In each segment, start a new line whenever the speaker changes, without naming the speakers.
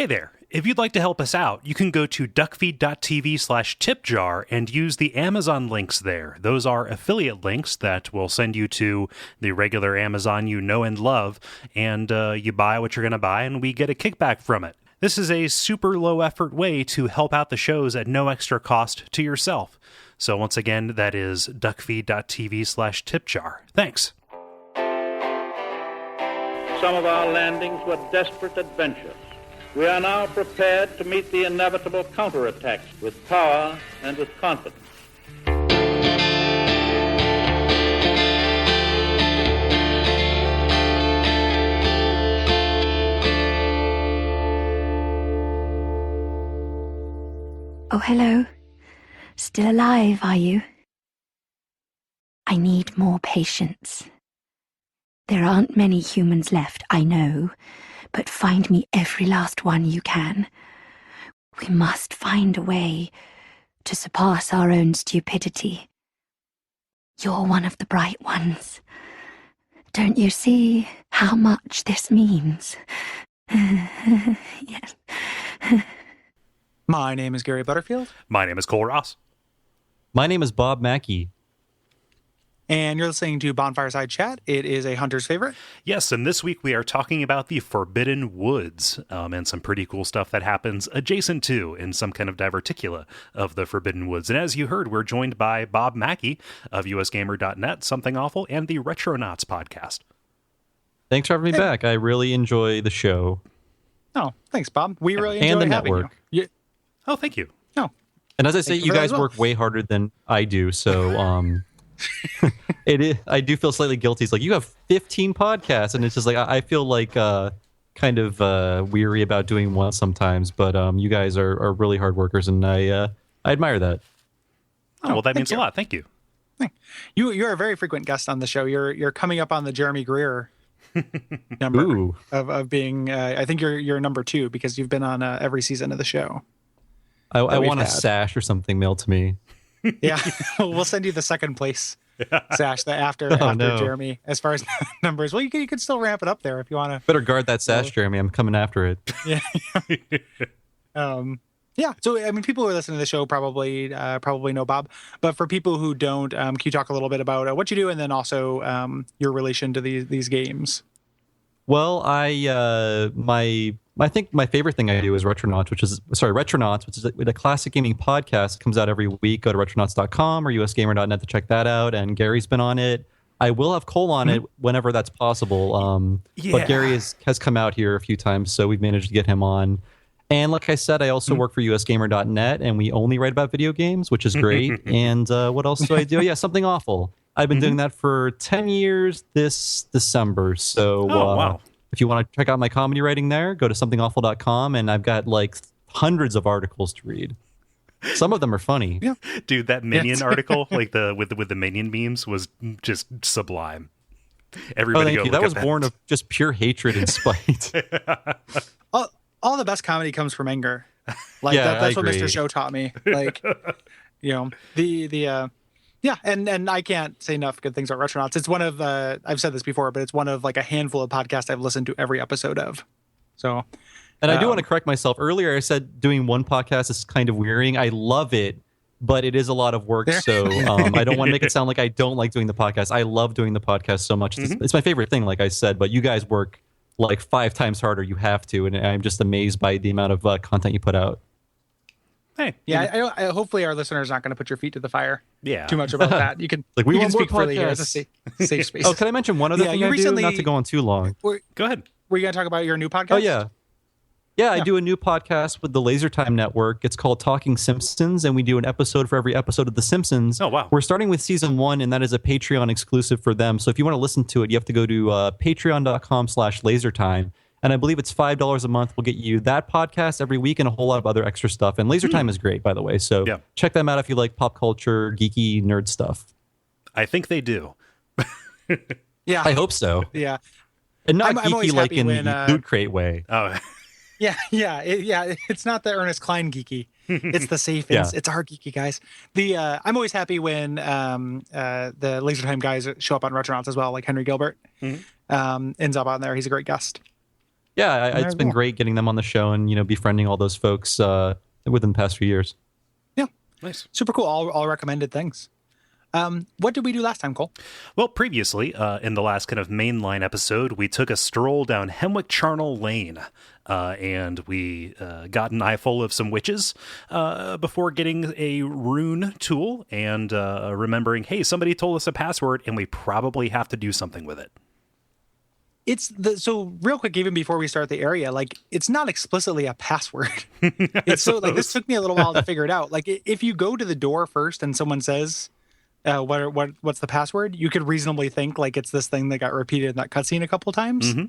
Hey there. If you'd like to help us out, you can go to Duckfeed.tv/tipjar and use the Amazon links there. Those are affiliate links that will send you to the regular Amazon you know and love, and you buy what you're going to buy, and we get a kickback from it. This is a super low-effort way to help out the shows at no extra cost to yourself. So once again, that is Duckfeed.tv/tipjar. Thanks.
Some of our landings were desperate adventures. We are now prepared to meet the inevitable counterattacks with power and with confidence.
Oh, hello. Still alive, are you? I need more patience. There aren't many humans left, I know, but find me every last one you can. We must find a way to surpass our own stupidity. You're one of the bright ones. Don't you see how much this means? Yes.
My name is Gary Butterfield.
My name is Kole Ross.
My name is Bob Mackey.
And you're listening to Bonfireside Chat. It is a hunter's favorite.
Yes, and this week we are talking about the Forbidden Woods and some pretty cool stuff that happens adjacent to in some kind of diverticula of the Forbidden Woods. And as you heard, we're joined by Bob Mackey of USGamer.net, Something Awful, and the Retronauts podcast.
Thanks for having me back. I really enjoy the show.
Oh, thanks, Bob. We really enjoy
and the
having
network.
you.
Oh, thank you.
No.
And as I say,
Thank you
you
for that
guys
as well.
work way harder than I do, so I do feel slightly guilty. It's like, you have 15 podcasts, and it's just like I feel like kind of weary about doing one sometimes, but you guys are really hard workers, and I admire that.
Oh, well, that means a lot. Thank you.
You're a very frequent guest on the show. You're coming up on the Jeremy Greer number
Ooh.
of being. I think you're number 2 because you've been on every season of the show.
I
we've
want a
had.
sash or something mailed to me.
Yeah, we'll send you the second place sash after
no.
Jeremy. As far as numbers, well, you can still ramp it up there if you want to.
Better guard that sash, Jeremy. I'm coming after it.
Yeah. Yeah. So, I mean, people who are listening to the show probably know Bob, but for people who don't, can you talk a little bit about what you do and then also your relation to these games?
Well, I think my favorite thing I do is Retronauts, which is a classic gaming podcast that comes out every week. Go to retronauts.com or usgamer.net to check that out. And Gary's been on it. I will have Kole on it whenever that's possible. But Gary has come out here a few times, so we've managed to get him on. And like I said, I also work for usgamer.net, and we only write about video games, which is great. And what else do I do? Yeah, Something Awful. I've been doing that for 10 years this December. So
wow.
If you want to check out my comedy writing there, go to somethingawful.com, and I've got like hundreds of articles to read. Some of them are funny.
Yeah.
Dude, that Minion article, like with the Minion memes, was just sublime. Everybody
thank you. That was born of just pure hatred and spite.
All the best comedy comes from anger. Like
Yeah,
that's
I
what Mr.
agree.
Show taught me. Like, yeah, and I can't say enough good things about Retronauts. It's one of I've said this before, but it's one of like a handful of podcasts I've listened to every episode of. So,
And I do want to correct myself. Earlier, I said doing one podcast is kind of wearying. I love it, but it is a lot of work. So I don't want to make it sound like I don't like doing the podcast. I love doing the podcast so much. It's my favorite thing, like I said, but you guys work like 5 times harder. You have to. And I'm just amazed by the amount of content you put out.
Hey,
yeah, I hopefully our listeners aren't going to put your feet to the fire.
Yeah.
Too much about that. You can
Like, we
you
want
can
more
speak freely here. It's a
podcasts.
safe space.
Oh, can I mention one other thing
you
I
recently,
do? Not to go on too long.
Go ahead.
Were you going to talk about your new podcast?
Oh, yeah. Yeah, I do a new podcast with the Laser Time Network. It's called Talking Simpsons, and we do an episode for every episode of The Simpsons.
Oh, wow.
We're starting with season 1, and that is a Patreon exclusive for them. So if you want to listen to it, you have to go to patreon.com/lasertime. And I believe it's $5 a month. We'll get you that podcast every week and a whole lot of other extra stuff. And Laser Time is great, by the way. So check them out if you like pop culture, geeky, nerd stuff.
I think they do.
Yeah.
I hope so.
Yeah.
And not
I'm always
geeky like
happy
in
when,
the Loot Crate way.
Oh,
Yeah. It's not the Ernest Cline geeky. It's the safe. It's our geeky guys. I'm always happy when the Laser Time guys show up on Retronauts as well, like Henry Gilbert ends up on there. He's a great guest.
Yeah, it's been great getting them on the show and, befriending all those folks within the past few years.
Yeah.
Nice.
Super cool. All recommended things. What did we do last time, Cole?
Well, previously, in the last kind of mainline episode, we took a stroll down Hemwick Charnel Lane, and we got an eyeful of some witches before getting a rune tool and remembering, hey, somebody told us a password, and we probably have to do something with it.
So real quick, even before we start the area, like it's not explicitly a password. It's so like this took me a little while to figure it out. Like if you go to the door first and someone says, what's the password? You could reasonably think like it's this thing that got repeated in that cutscene a couple times. Mm-hmm.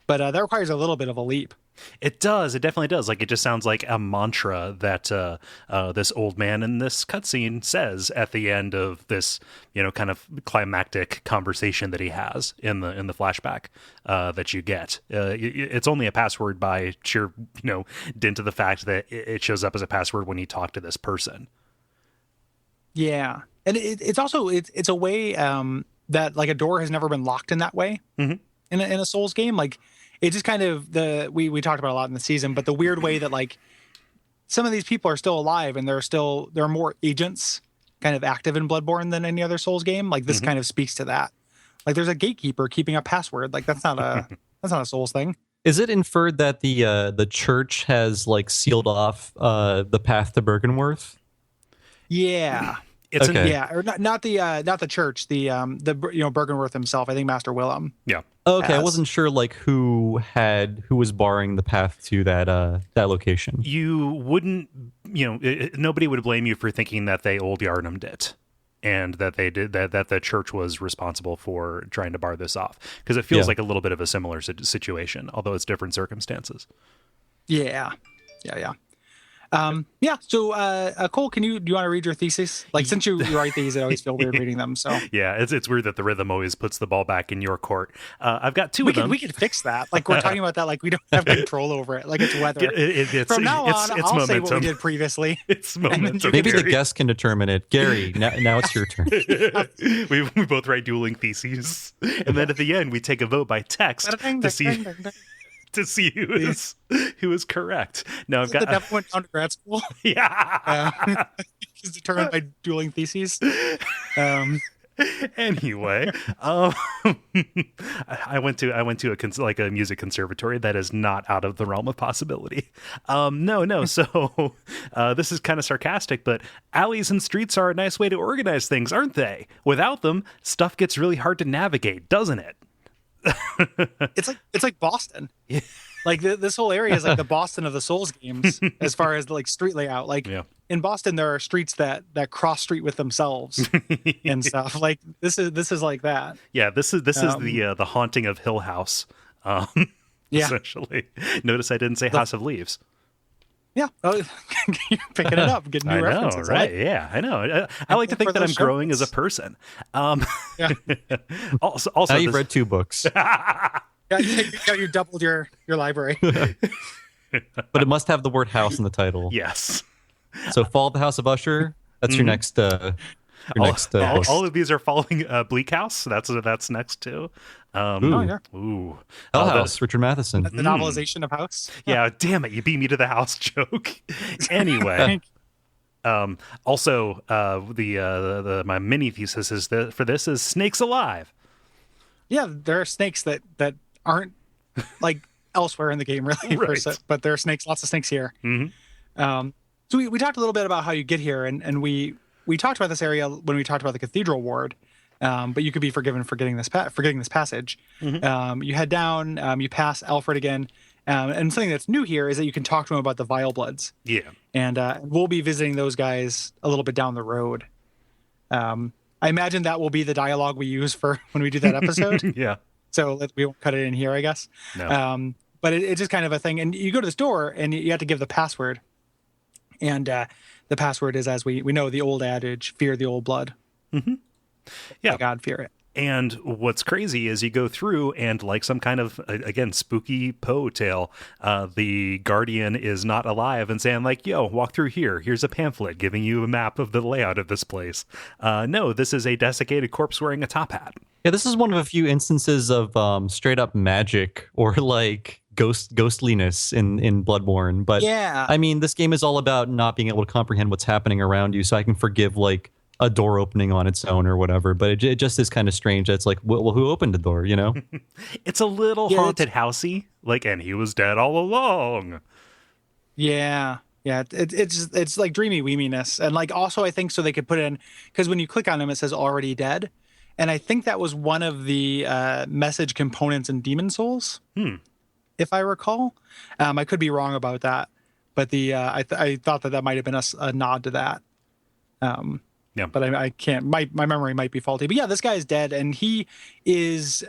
But that requires a little bit of a leap.
It does. It definitely does. Like it just sounds like a mantra that this old man in this cutscene says at the end of this, kind of climactic conversation that he has in the flashback that you get. It's only a password by sheer, dint of the fact that it shows up as a password when you talk to this person.
Yeah, and it's also it's a way that like a door has never been locked in that way in a Souls game. Like it just kind of we talked about a lot in the season, but the weird way that like some of these people are still alive and there are more agents kind of active in Bloodborne than any other Souls game. Like this kind of speaks to that. Like there's a gatekeeper keeping a password. Like that's not a Souls thing.
Is it inferred that the church has like sealed off the path to Byrgenwerth?
Yeah.
It's
okay.
Or not the church, the Byrgenwerth himself. I think Master Willem.
Yeah.
Okay, I wasn't sure like who was barring the path to that location.
You wouldn't, nobody would blame you for thinking that they old Yarnum did, and that they did that the church was responsible for trying to bar this off, because it feels like a little bit of a similar situation, although it's different circumstances.
Yeah. So, Cole, do you want to read your thesis? Like, since you write these, I always feel weird reading them. So
yeah, it's weird that the rhythm always puts the ball back in your court. I've got two of them.
We could fix that. Like we're talking about that. Like we don't have control over it. Like it's weather.
From
now on, I'll
momentum.
say what we did previously.
It's momentum.
Maybe the guest can determine it. Gary, now it's your turn.
we both write dueling theses, and then at the end we take a vote by text to see who is correct. Now I've got
the devil went down to grad school.
Yeah,
is determined by dueling theses.
Anyway, I went to a music conservatory. That is not out of the realm of possibility. No. So this is kind of sarcastic, but alleys and streets are a nice way to organize things, aren't they? Without them, stuff gets really hard to navigate, doesn't it?
It's like Boston. Yeah. Like this whole area is like the Boston of the Souls games as far as like street layout. Like in Boston, there are streets that cross street with themselves and stuff. Like this is like that.
Yeah, this is the haunting of Hill House. Essentially. Notice I didn't say House of Leaves.
Yeah, you're picking it up, getting new references.
Right? Yeah, I know. I like to think that I'm growing as a person. Also,
now you've read 2 books.
You doubled your library.
But it must have the word house in the title.
Yes.
So Fall of the House of Usher. That's your next. Book.
All of these are following Bleak House. That's next too.
Ooh. Hell House, Richard Matheson.
The novelization of House.
Yeah, damn it, you beat me to the house joke. Anyway. Also, my mini thesis is for this is Snakes Alive.
Yeah, there are snakes that aren't like elsewhere in the game, really.
Right.
But there are snakes, lots of snakes here.
Mm-hmm.
So we talked a little bit about how you get here, and we talked about this area when we talked about the Cathedral Ward. But you could be forgiven for getting this passage. Mm-hmm. You head down, you pass Alfred again, and something that's new here is that you can talk to him about the Vile Bloods.
Yeah, and
we'll be visiting those guys a little bit down the road. I imagine that will be the dialogue we use for when we do that episode.
Yeah,
so we won't cut it in here, I guess.
No.
But it's just kind of a thing, and you go to this door and you have to give the password, and the password is, as we know, the old adage: "Fear the old blood."
Mm-hmm. Yeah,
by God, fear it.
And what's crazy is you go through and like some kind of, again, spooky Poe tale, the Guardian is not alive and saying like, yo, walk through here. Here's a pamphlet giving you a map of the layout of this place. No, this is a desiccated corpse wearing a top hat.
Yeah, this is one of a few instances of straight up magic or like ghostliness in Bloodborne. But
Yeah.
I mean, this game is all about not being able to comprehend what's happening around you. So I can forgive like a door opening on its own or whatever. But it just is kind of strange. It's like, well, who opened the door? You know,
It's a little haunted housey, like, and he was dead all along.
Yeah. Yeah, it's like dreamy weeminess. And like also I think so they could put in, because when you click on him, it says already dead. And I think that was one of the message components in Demon Souls, if I recall. I could be wrong about that, but I thought that might have been a nod to that.
Yeah.
But I can't. My memory might be faulty. But yeah, this guy is dead, and he is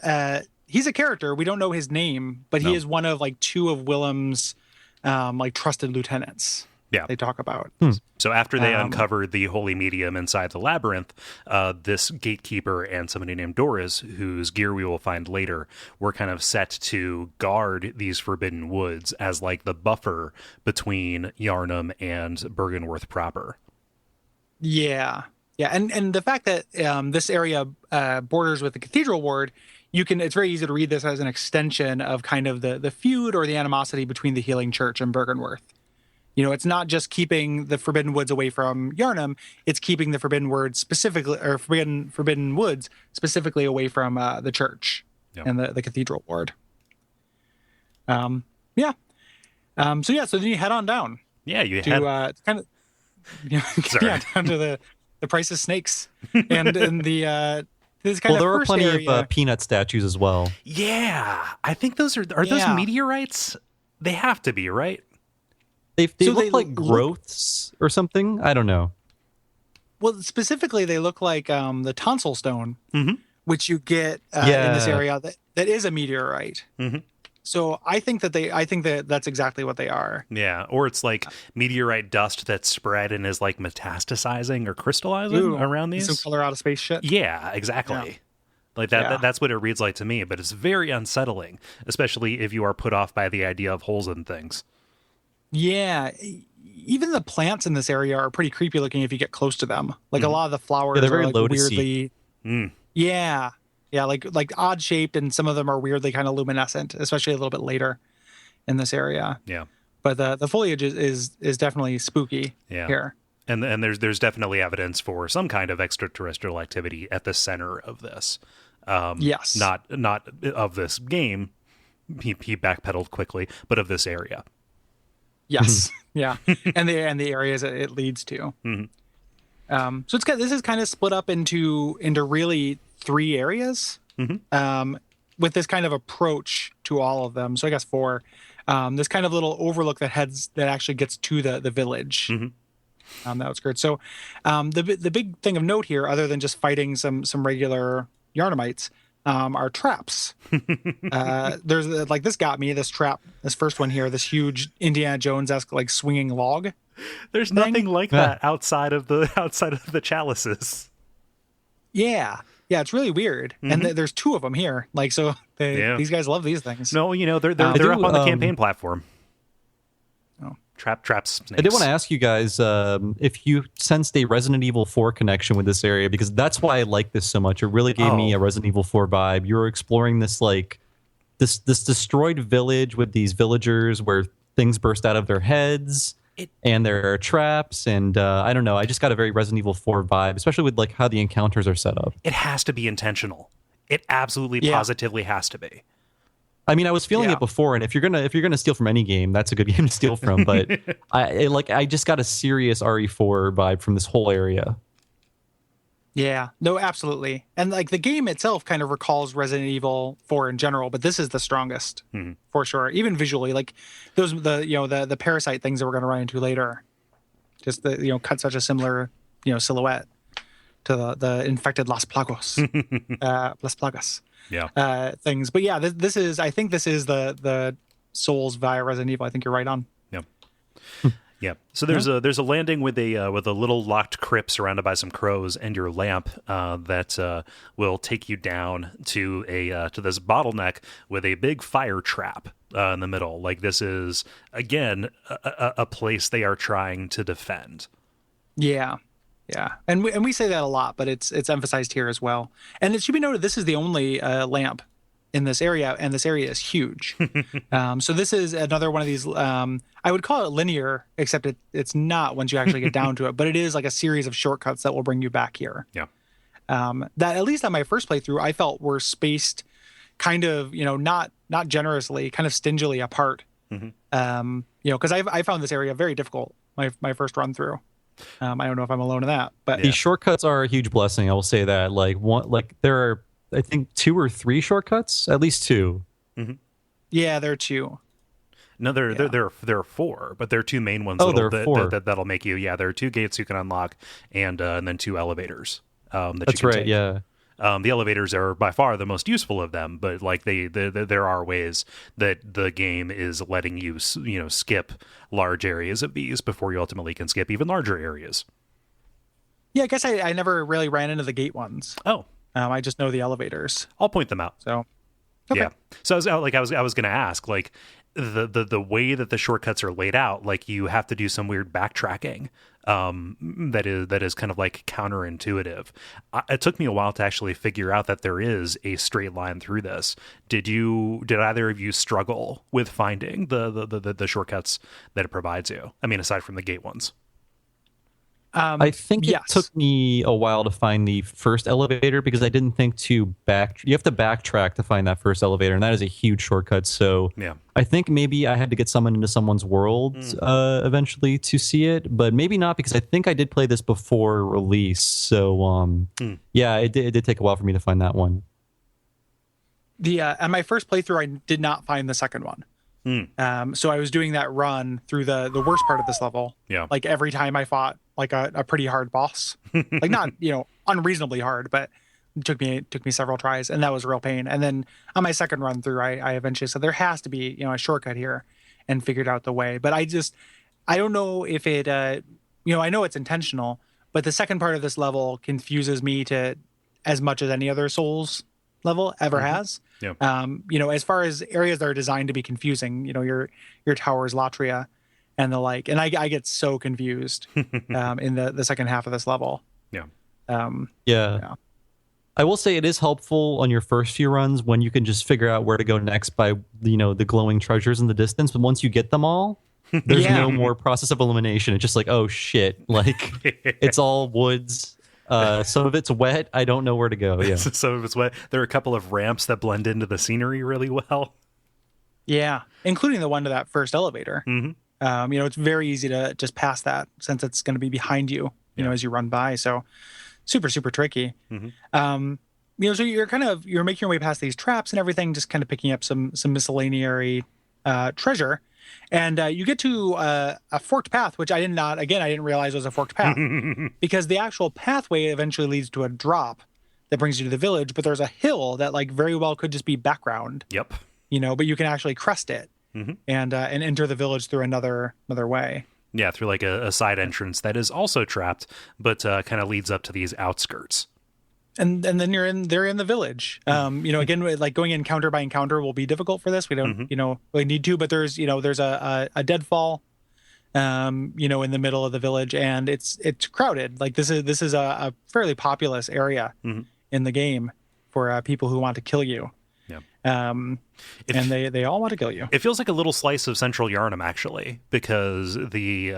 he's a character. We don't know his name, but he is one of like two of Willem's like trusted lieutenants.
Yeah.
They talk about.
So after they uncovered the holy medium inside the labyrinth, this gatekeeper and somebody named Doris, whose gear we will find later, were kind of set to guard these forbidden woods as like the buffer between Yharnam and Byrgenwerth proper.
Yeah. Yeah. And the fact that this area borders with the Cathedral Ward, it's very easy to read this as an extension of kind of the feud or the animosity between the Healing Church and Byrgenwerth. You know, it's not just keeping the Forbidden Woods away from Yharnam, it's keeping the Forbidden Woods specifically, or Forbidden Woods specifically away from the church and the Cathedral Ward. So then you head on down.
Yeah, you
to
had
kind of down to the price of snakes and the this kind of
there are
first
plenty
area.
of peanut statues as well.
Yeah, I think those are those meteorites? They have to be, right?
They look like growths or something. I don't know.
Well, specifically, they look like the tonsil stone, which you get in this area that is a meteorite. Mm-hmm. So I think that's exactly what they are.
Yeah, or it's like meteorite dust that's spread and is like metastasizing or crystallizing around these.
Some color out of space shit.
Yeah, exactly. Yeah. Like that. That's what it reads like to me. But it's very unsettling, especially if you are put off by the idea of holes in things.
Yeah, even the plants in this area are pretty creepy looking if you get close to them. Like a lot of the flowers
they're very
are like weirdly. Yeah, like odd shaped, and some of them are weirdly kind of luminescent, especially a little bit later in this area.
Yeah,
but the foliage is definitely spooky here.
And there's definitely evidence for some kind of extraterrestrial activity at the center of this.
Yes,
not of this game. He backpedaled quickly, but of this area.
Yes, yeah, and the areas it leads to. So this is kind of split up into really three areas, with this kind of approach to all of them. So I guess four. This kind of little overlook that actually gets to the village. On the outskirts. So the big thing of note here, other than just fighting some regular Yharnamites, are traps. There's like this got me, this trap, this first one here, this huge Indiana Jones-esque like swinging log.
There's nothing like that outside of the chalices.
Yeah, it's really weird. And there's two of them here. Like so, these guys love these things.
No, they're up on the campaign platform. Traps. Snakes.
I did want to ask you guys if you sensed a Resident Evil 4 connection with this area, because that's why I like this so much. It really gave me a Resident Evil 4 vibe. You were exploring this like this destroyed village with these villagers where things burst out of their heads and there are traps, and I don't know. I just got a very Resident Evil 4 vibe, especially with like how the encounters are set up.
It has to be intentional. It absolutely positively has to be.
I mean, I was feeling it before, and if you're gonna steal from any game, that's a good game to steal from. But I just got a serious RE4 vibe from this whole area.
Yeah, no, absolutely, and like the game itself kind of recalls Resident Evil 4 in general, but this is the strongest for sure. Even visually, like the parasite things that we're gonna run into later, just cut such a similar silhouette to the infected Las Plagas. Things. But yeah, this is the Souls via Resident Evil. I think you're right on.
Yeah. Yeah. So there's a landing with a little locked crypt surrounded by some crows and your lamp that will take you down to this bottleneck with a big fire trap in the middle. Like this is again a place they are trying to defend.
Yeah. Yeah, and we say that a lot, but it's emphasized here as well. And it should be noted, this is the only lamp in this area, and this area is huge. So this is another one of these, I would call it linear, except it's not once you actually get down to it, but it is like a series of shortcuts that will bring you back here.
Yeah.
That, at least on my first playthrough, I felt were spaced kind of, not generously, kind of stingily apart. Because I found this area very difficult my first run through. I don't know if I'm alone in that, but
these shortcuts are a huge blessing. I will say that. There are, I think, 2 or 3 shortcuts, at least 2.
Yeah, there are 2.
No, there are 4, but there are 2 main ones.
There are 4.
That'll make you. Yeah, there are 2 gates you can unlock, and then 2 elevators.
That's right. Take. Yeah.
The elevators are by far the most useful of them, but like there are ways that the game is letting you skip large areas of these before you ultimately can skip even larger areas.
Yeah, I guess I never really ran into the gate ones.
Oh,
I just know the elevators.
I'll point them out.
So, okay.
Yeah. So I was going to ask, like, the way that the shortcuts are laid out, like you have to do some weird backtracking. That is kind of like counterintuitive. It took me a while to actually figure out that there is a straight line through this. Did either of you struggle with finding the shortcuts that it provides you? I mean, aside from the gate ones.
I think it took me a while to find the first elevator because I didn't think you have to backtrack to find that first elevator, and that is a huge shortcut. So
yeah.
I think maybe I had to get someone into someone's world eventually to see it, but maybe not because I think I did play this before release. So yeah, it did take a while for me to find that one.
At my first playthrough, I did not find the second one. So I was doing that run through the worst part of this level.
Yeah.
Like every time I fought like a pretty hard boss, like not, unreasonably hard, but it took me several tries, and that was a real pain. And then on my second run through, I eventually said there has to be, a shortcut here, and figured out the way. But I don't know if it, I know it's intentional, but the second part of this level confuses me to as much as any other Souls level ever has.
Yeah.
As far as areas that are designed to be confusing, your towers, Latria, and the like, and I get so confused in the second half of this level.
Yeah.
Yeah. I will say it is helpful on your first few runs when you can just figure out where to go next by the glowing treasures in the distance. But once you get them all, there's no more process of elimination. It's just like, oh shit, like it's all woods. Some of it's wet. I don't know where to go. Yeah.
Some of it's wet. There are a couple of ramps that blend into the scenery really well.
Yeah, including the one to that first elevator. It's very easy to just pass that since it's going to be behind you, as you run by. So super, super tricky. So you're making your way past these traps and everything, just kind of picking up some miscellaneous treasure. And you get to a forked path, which I didn't realize was a forked path because the actual pathway eventually leads to a drop that brings you to the village. But there's a hill that like very well could just be background.
Yep.
But you can actually crest it and enter the village through another way.
Yeah, through like a side entrance that is also trapped, but kind of leads up to these outskirts.
And then they're in the village. Again, like going encounter by encounter will be difficult for this. We don't, really need to, but there's a deadfall, in the middle of the village, and it's crowded. Like this is a fairly populous area in the game for people who want to kill you.
Yeah.
And they all want to kill you.
It feels like a little slice of Central Yarnum, actually, because the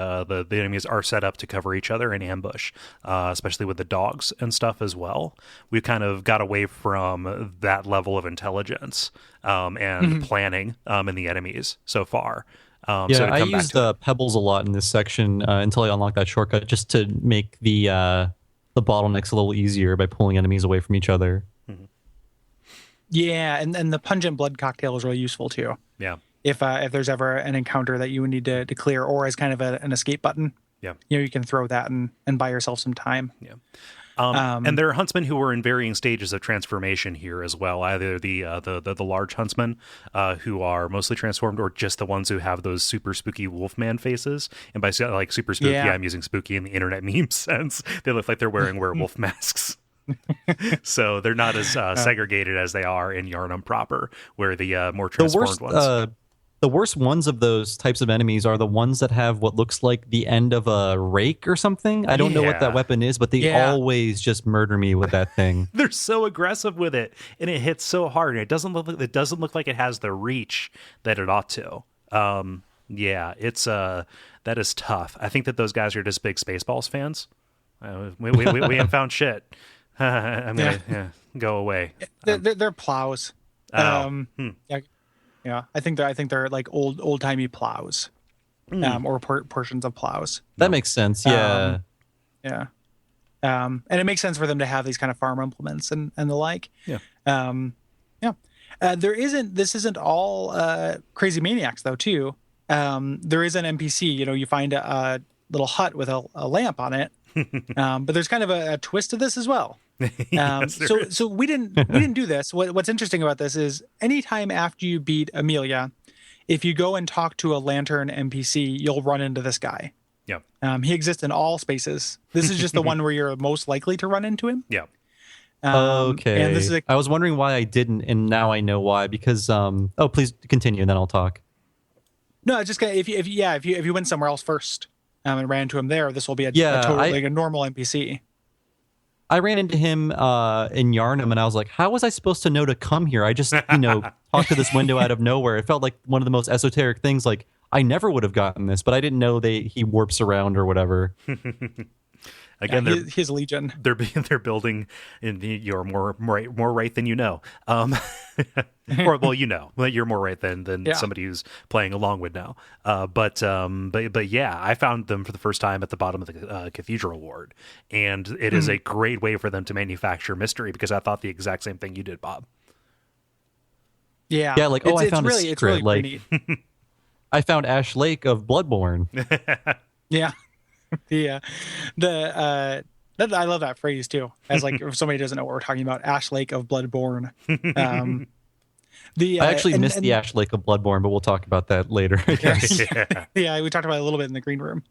enemies are set up to cover each other in ambush, especially with the dogs and stuff as well. We've kind of got away from that level of intelligence and planning in the enemies so far.
I used pebbles a lot in this section until I unlocked that shortcut, just to make the bottlenecks a little easier by pulling enemies away from each other.
Yeah, and the pungent blood cocktail is really useful too.
Yeah.
If there's ever an encounter that you need to clear, or as kind of an escape button,
yeah,
you can throw that and buy yourself some time.
Yeah. And there are huntsmen who are in varying stages of transformation here as well. Either the large huntsmen who are mostly transformed, or just the ones who have those super spooky wolfman faces. And by like super spooky, I'm using spooky in the internet meme sense. They look like they're wearing werewolf masks. So they're not as segregated as they are in Yarnum proper, where the more transformed ones.
the worst ones of those types of enemies are the ones that have what looks like the end of a rake or something. I don't know what that weapon is, but they always just murder me with that thing.
They're so aggressive with it, and it hits so hard. And it doesn't look like it has the reach that it ought to. It's that is tough. I think that those guys are just big Spaceballs fans. We haven't found shit. I'm gonna go away.
They're plows. Yeah, I think they're like old timey plows, or portions of plows.
That makes sense. Yeah,
and it makes sense for them to have these kind of farm implements and the like. This isn't all crazy maniacs though too. There is an NPC. You find a little hut with a lamp on it, but there's kind of a twist to this as well. So we didn't do this. What's interesting about this is anytime after you beat Amelia, if you go and talk to a lantern NPC, you'll run into this guy.
Yeah.
He exists in all spaces. This is just the one where you're most likely to run into him.
Yeah.
Okay.
And this is
I was wondering why I didn't, and now I know why. Because please continue, and then I'll talk.
No, it's just if you went somewhere else first and ran into him there, this will be a normal NPC.
I ran into him in Yarnum, and I was like, how was I supposed to know to come here? I just, talked to this window out of nowhere. It felt like one of the most esoteric things. Like, I never would have gotten this, but I didn't know he warps around or whatever.
Again,
his legion.
They're building in you're more right than you know. Or well, you're more right than somebody who's playing along with now. But yeah, I found them for the first time at the bottom of the cathedral ward, and it is a great way for them to manufacture mystery because I thought the exact same thing you did, Bob.
Yeah,
like I found a secret.
It's really
like
neat.
I found Ash Lake of Bloodborne.
Yeah. I love that phrase too. As like if somebody doesn't know what we're talking about, Ash Lake of Bloodborne.
I actually missed the Ash Lake of Bloodborne, but we'll talk about that later. I guess.
Yeah, we talked about it a little bit in the green room.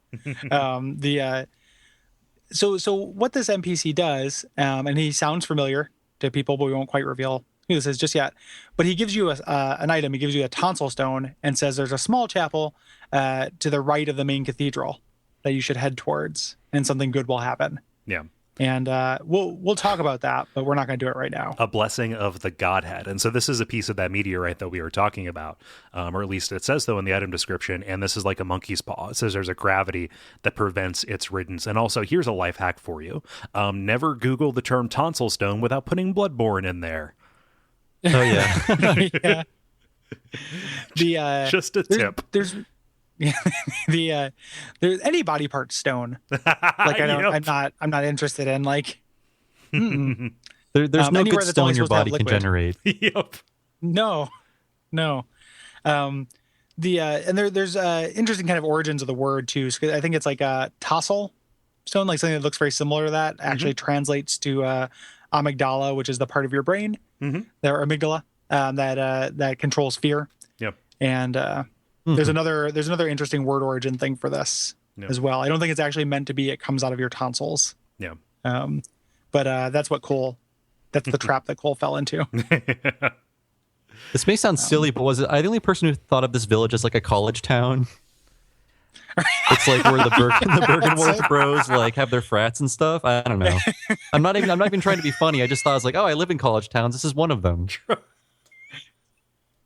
So what this NPC does, and he sounds familiar to people, but we won't quite reveal who this is just yet. But he gives you an item. He gives you a tonsil stone and says there's a small chapel to the right of the main cathedral that you should head towards, and something good will happen.
Yeah.
And we'll talk about that, but we're not going to do it right now.
A blessing of the Godhead. And so this is a piece of that meteorite that we were talking about, or at least it says so in the item description, and this is like a monkey's paw. It says there's a gravity that prevents its riddance. And also, here's a life hack for you. Never Google the term tonsil stone without putting Bloodborne in there.
Oh, yeah.
Yeah.
Just a tip.
There's any body part stone. Like I'm not interested in like.
There's no good stone your body can generate.
Yep.
No. And there's interesting kind of origins of the word too. So I think it's like a tassel stone, like something that looks very similar to that. Actually translates to amygdala, which is the part of your brain, their amygdala that controls fear.
Yep.
And there's another interesting word origin thing for this as well. I don't think it's actually meant to be. It comes out of your tonsils.
Yeah.
But that's the trap that Kole fell into.
This may sound silly, but was I the only person who thought of this village as like a college town? It's like where the Byrgenwerth bros like have their frats and stuff. I don't know. I'm not even trying to be funny. I just thought I was like, oh, I live in college towns. This is one of them.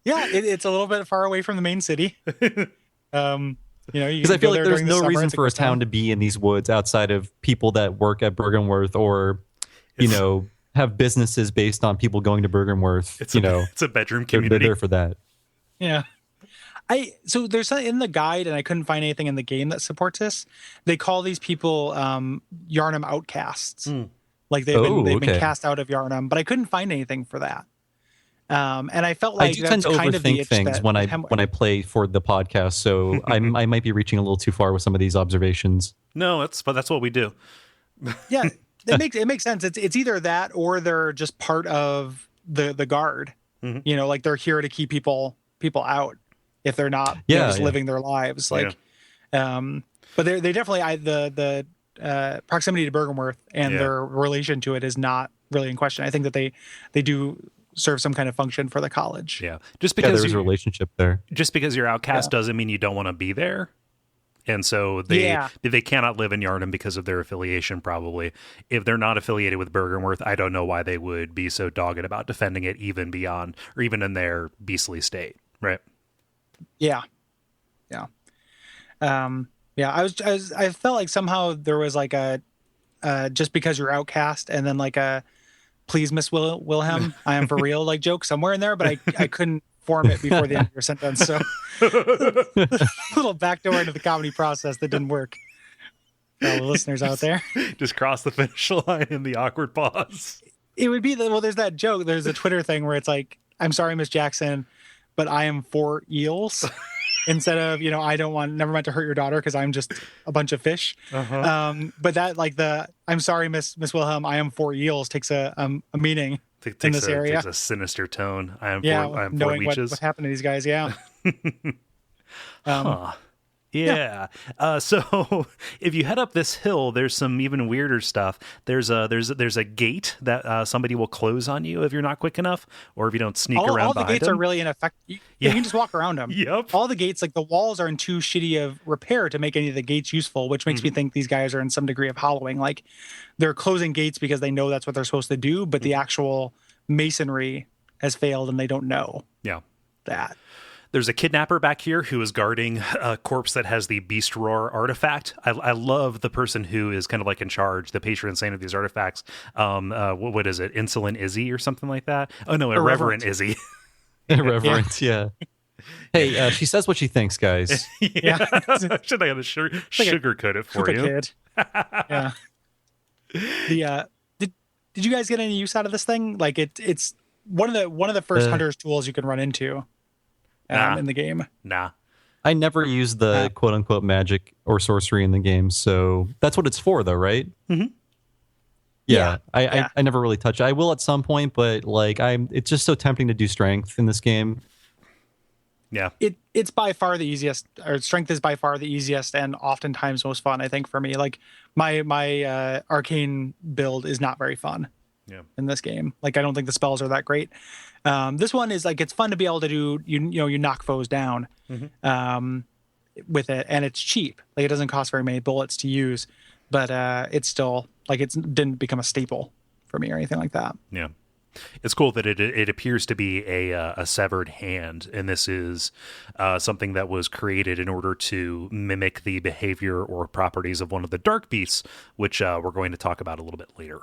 Yeah, it's a little bit far away from the main city. Because
I feel like there's no reason for a town to be in these woods outside of people that work at Byrgenwerth or, have businesses based on people going to Byrgenwerth.
It's a bedroom community.
They're there for that.
Yeah. So there's something in the guide, and I couldn't find anything in the game that supports this. They call these people Yarnum outcasts. Like they've been cast out of Yarnum, but I couldn't find anything for that. And I felt like
I do tend to overthink things when I play for the podcast, so I might be reaching a little too far with some of these observations.
No, that's what we do.
Yeah, it makes sense. It's either that or they're just part of the guard. Like they're here to keep people out if they're not just living their lives. Like, but they definitely the proximity to Byrgenwerth and their relation to it is not really in question. I think that they do serve some kind of function for the college.
Yeah. Just because
there's a relationship there.
Just because you're outcast doesn't mean you don't want to be there. And so they cannot live in Yharnam because of their affiliation, probably. If they're not affiliated with Byrgenwerth, I don't know why they would be so dogged about defending it even beyond, or even in their beastly state, right?
Yeah. Yeah. I felt like somehow there was like a, just because you're outcast and then like a, please, Miss Wilhelm, I am for real, like joke somewhere in there, but I couldn't form it before the end of your sentence. So a little backdoor into the comedy process that didn't work. For all the listeners out there.
Just cross the finish line in the awkward pause.
It would be there's that joke. There's a Twitter thing where it's like, I'm sorry, Miss Jackson, but I am for eels. Instead of, never meant to hurt your daughter because I'm just a bunch of fish.
Uh-huh.
But that like I'm sorry, Miss Wilhelm, I am for eels takes a meaning in this area.
Takes a sinister tone. I am for
knowing
leeches.
what happened to these guys. Yeah.
Yeah. So if you head up this hill, there's some even weirder stuff. There's a gate that somebody will close on you if you're not quick enough, or if you don't sneak around.
All the gates are really ineffective. You can just walk around them.
Yep.
All the gates, like the walls, are in too shitty of repair to make any of the gates useful, which makes me think these guys are in some degree of hollowing. Like they're closing gates because they know that's what they're supposed to do, but the actual masonry has failed and they don't know.
Yeah.
That.
There's a kidnapper back here who is guarding a corpse that has the Beast Roar artifact. I love the person who is kind of like in charge, the patron saint of these artifacts. What is it? Insolent Izzy or something like that? Oh, no, Irreverent Izzy.
Irreverent, yeah. Hey, she says what she thinks, guys.
Yeah. Should I have sugarcoat it for you?
Kid. Yeah. Did you guys get any use out of this thing? Like it's one of the first hunter's tools you can run into. In the game.
Nah.
I never used the quote unquote magic or sorcery in the game, so that's what it's for, though, right?
Mm-hmm.
Yeah. I never really touch it. I will at some point, but like it's just so tempting to do strength in this game.
Yeah.
It's by far the easiest, or strength is by far the easiest and oftentimes most fun, I think, for me. Like my arcane build is not very fun.
Yeah.
In this game. Like I don't think the spells are that great. This one is like, it's fun to be able to do, you knock foes down with it, and it's cheap. Like it doesn't cost very many bullets to use, but it's still like it didn't become a staple for me or anything like that.
Yeah. It's cool that it appears to be a severed hand, and this is something that was created in order to mimic the behavior or properties of one of the dark beasts, which we're going to talk about a little bit later.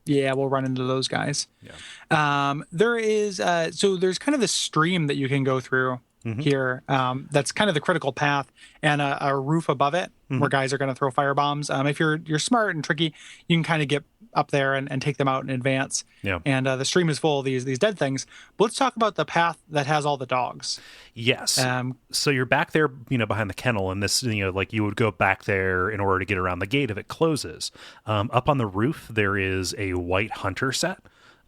Yeah, we'll run into those guys. Yeah. There is so there's kind of this stream that you can go through here. That's kind of the critical path, and a roof above it where guys are going to throw firebombs. If you're smart and tricky, you can kind of get up there and take them out in advance.
Yeah.
And the stream is full of these dead things. But let's talk about the path that has all the dogs.
Yes. So you're back there, behind the kennel, and this, like you would go back there in order to get around the gate if it closes. Up on the roof, there is a white hunter set.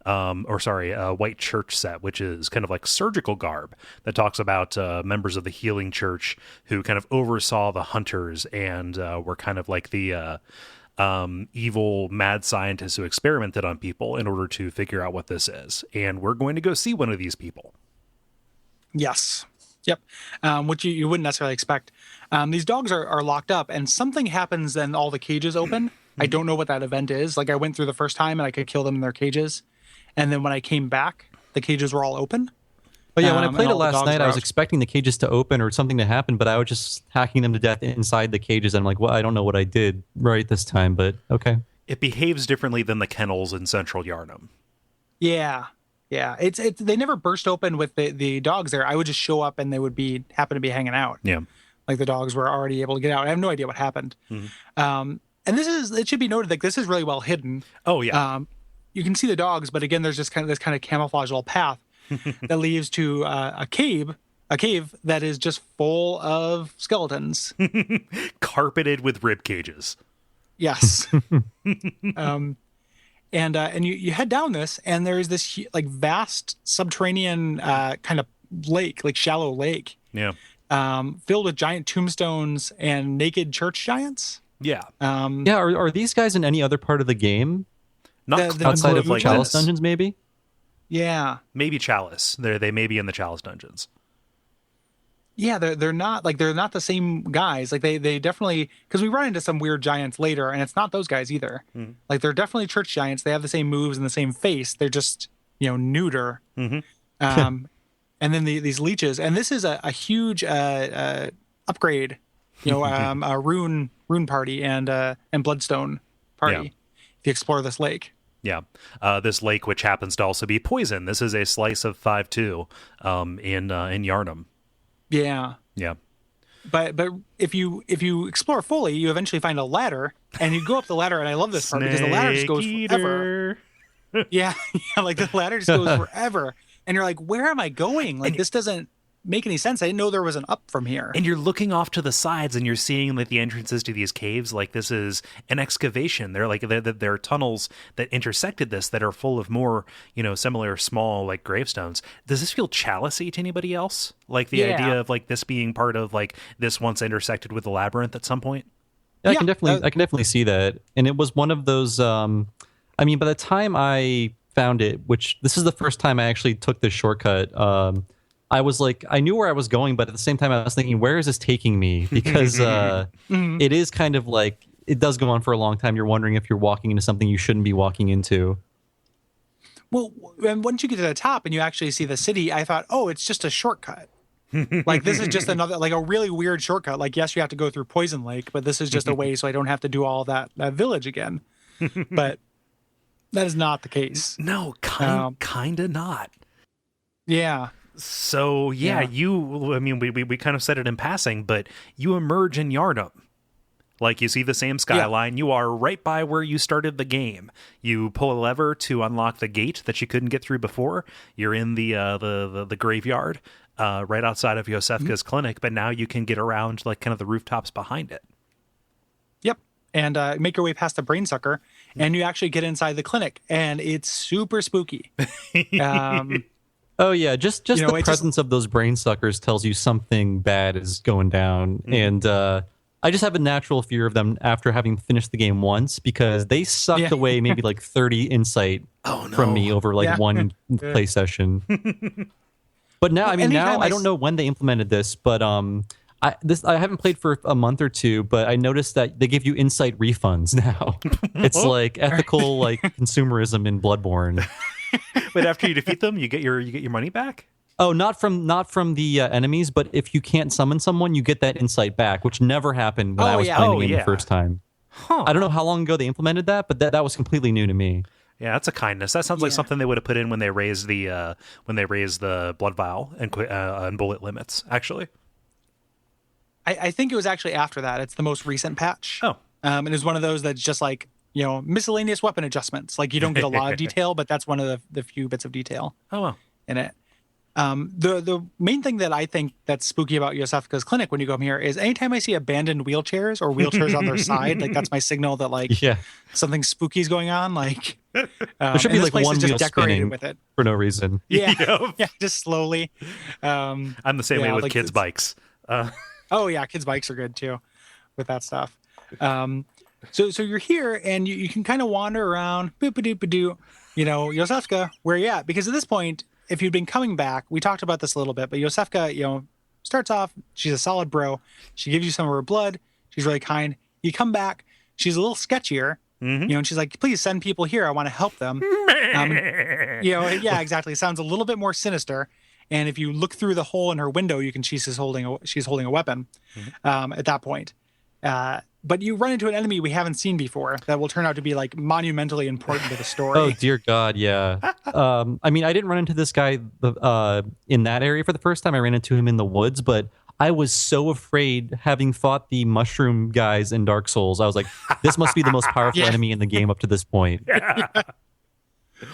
A white church set, which is kind of like surgical garb that talks about members of the healing church who kind of oversaw the hunters and were kind of like the evil mad scientists who experimented on people in order to figure out what this is. And we're going to go see one of these people.
Yes. Yep. Which you wouldn't necessarily expect. These dogs are locked up, and something happens, then all the cages open. I don't know what that event is. Like I went through the first time and I could kill them in their cages. And then when I came back, the cages were all open.
Oh yeah, when I played it last night, I was expecting the cages to open or something to happen, but I was just hacking them to death inside the cages. And I'm like, well, I don't know what I did right this time, but okay.
It behaves differently than the kennels in Central Yharnam.
Yeah. Yeah. It's they never burst open with the dogs there. I would just show up and they would happen to be hanging out.
Yeah.
Like the dogs were already able to get out. I have no idea what happened. And it should be noted, like this is really well hidden.
Oh yeah.
You can see the dogs, but again, there's just this kind of camouflage little path that leads to a cave that is just full of skeletons,
carpeted with rib cages.
Yes. And you head down this, and there's this like vast subterranean kind of lake, like shallow lake.
Yeah.
Filled with giant tombstones and naked church giants.
Yeah.
Are these guys in any other part of the game?
Not
outside of
like
Chalice Dungeons, maybe?
Yeah.
Maybe Chalice. They may be in the Chalice dungeons.
Yeah, they're not the same guys. Like they definitely, because we run into some weird giants later, and it's not those guys either.
Mm-hmm.
Like they're definitely church giants. They have the same moves and the same face. They're just neuter.
Mm-hmm.
And then these leeches, and this is a huge upgrade. A rune party and Bloodstone party.
Yeah.
If you explore this lake.
Yeah. This lake, which happens to also be poison. This is a slice of 5-2 in Yharnam.
Yeah.
Yeah.
But if you explore fully, you eventually find a ladder, and you go up the ladder, and I love this part because the ladder just goes forever. Yeah, like the ladder just goes forever, and you're like, where am I going? Like this doesn't make any sense. I didn't know there was an up from here.
And you're looking off to the sides, and you're seeing like the entrances to these caves. Like this is an excavation. There are tunnels that intersected this that are full of more similar small like gravestones. Does this feel Chalice-y to anybody else? Like the idea of like this being part of like this once intersected with the labyrinth at some point.
Yeah, I can definitely see that. And it was one of those. By the time I found it, which this is the first time I actually took this shortcut. I was like, I knew where I was going, but at the same time, I was thinking, where is this taking me? Because it is kind of like, it does go on for a long time. You're wondering if you're walking into something you shouldn't be walking into.
Well, and once you get to the top and you actually see the city, I thought, oh, it's just a shortcut. Like, this is just another, like a really weird shortcut. Like, yes, you have to go through Poison Lake, but this is just a way so I don't have to do all that village again. But that is not the case.
No, kind of not.
Yeah.
So we kind of said it in passing, but you emerge in Yharnam. Like you see the same skyline. Yeah. You are right by where you started the game. You pull a lever to unlock the gate that you couldn't get through before. You're in the graveyard right outside of Yosefka's clinic, but now you can get around like kind of the rooftops behind it.
Yep. And make your way past the brain sucker, and you actually get inside the clinic, and it's super spooky.
Oh yeah, just the presence of those brain suckers tells you something bad is going down, and I just have a natural fear of them after having finished the game once because they sucked away maybe like 30 insight from me over like one play session. But now, I don't know when they implemented this, but I haven't played for a month or two, but I noticed that they give you insight refunds now. It's like ethical like consumerism in Bloodborne.
But after you defeat them, you get your money back?
Oh, not from the enemies, but if you can't summon someone, you get that insight back, which never happened when I was playing the game the first time. Huh. I don't know how long ago they implemented that, but that was completely new to me.
Yeah, that's a kindness. That sounds like something they would have put in when they raised the blood vial and bullet limits. Actually,
I think it was actually after that. It's the most recent patch.
Oh,
and it's one of those that's just like miscellaneous weapon adjustments. Like you don't get a lot of detail, but that's one of the few bits of detail.
Oh wow.
In it. The main thing that I think that's spooky about Yosefka's clinic when you come here is anytime I see abandoned wheelchairs or wheelchairs on their side, like that's my signal that like something spooky is going on. Like
there should be like one wheel spinning
with it
for no reason.
Yeah, just slowly.
I'm the same way with kids' bikes.
Oh yeah, kids' bikes are good too with that stuff. So you're here and you can kind of wander around, boop-a-doop-a-doo, Yosefka, where you at? Because at this point, if you'd been coming back, we talked about this a little bit, but Yosefka, starts off, she's a solid bro. She gives you some of her blood. She's really kind. You come back, she's a little sketchier, and she's like, please send people here. I want to help them. Yeah, exactly. It sounds a little bit more sinister. And if you look through the hole in her window, you can she's holding a weapon at that point. But you run into an enemy we haven't seen before that will turn out to be like monumentally important to the story.
Oh dear God, yeah. I didn't run into this guy in that area for the first time. I ran into him in the woods, but I was so afraid, having fought the mushroom guys in Dark Souls. I was like, this must be the most powerful enemy in the game up to this point.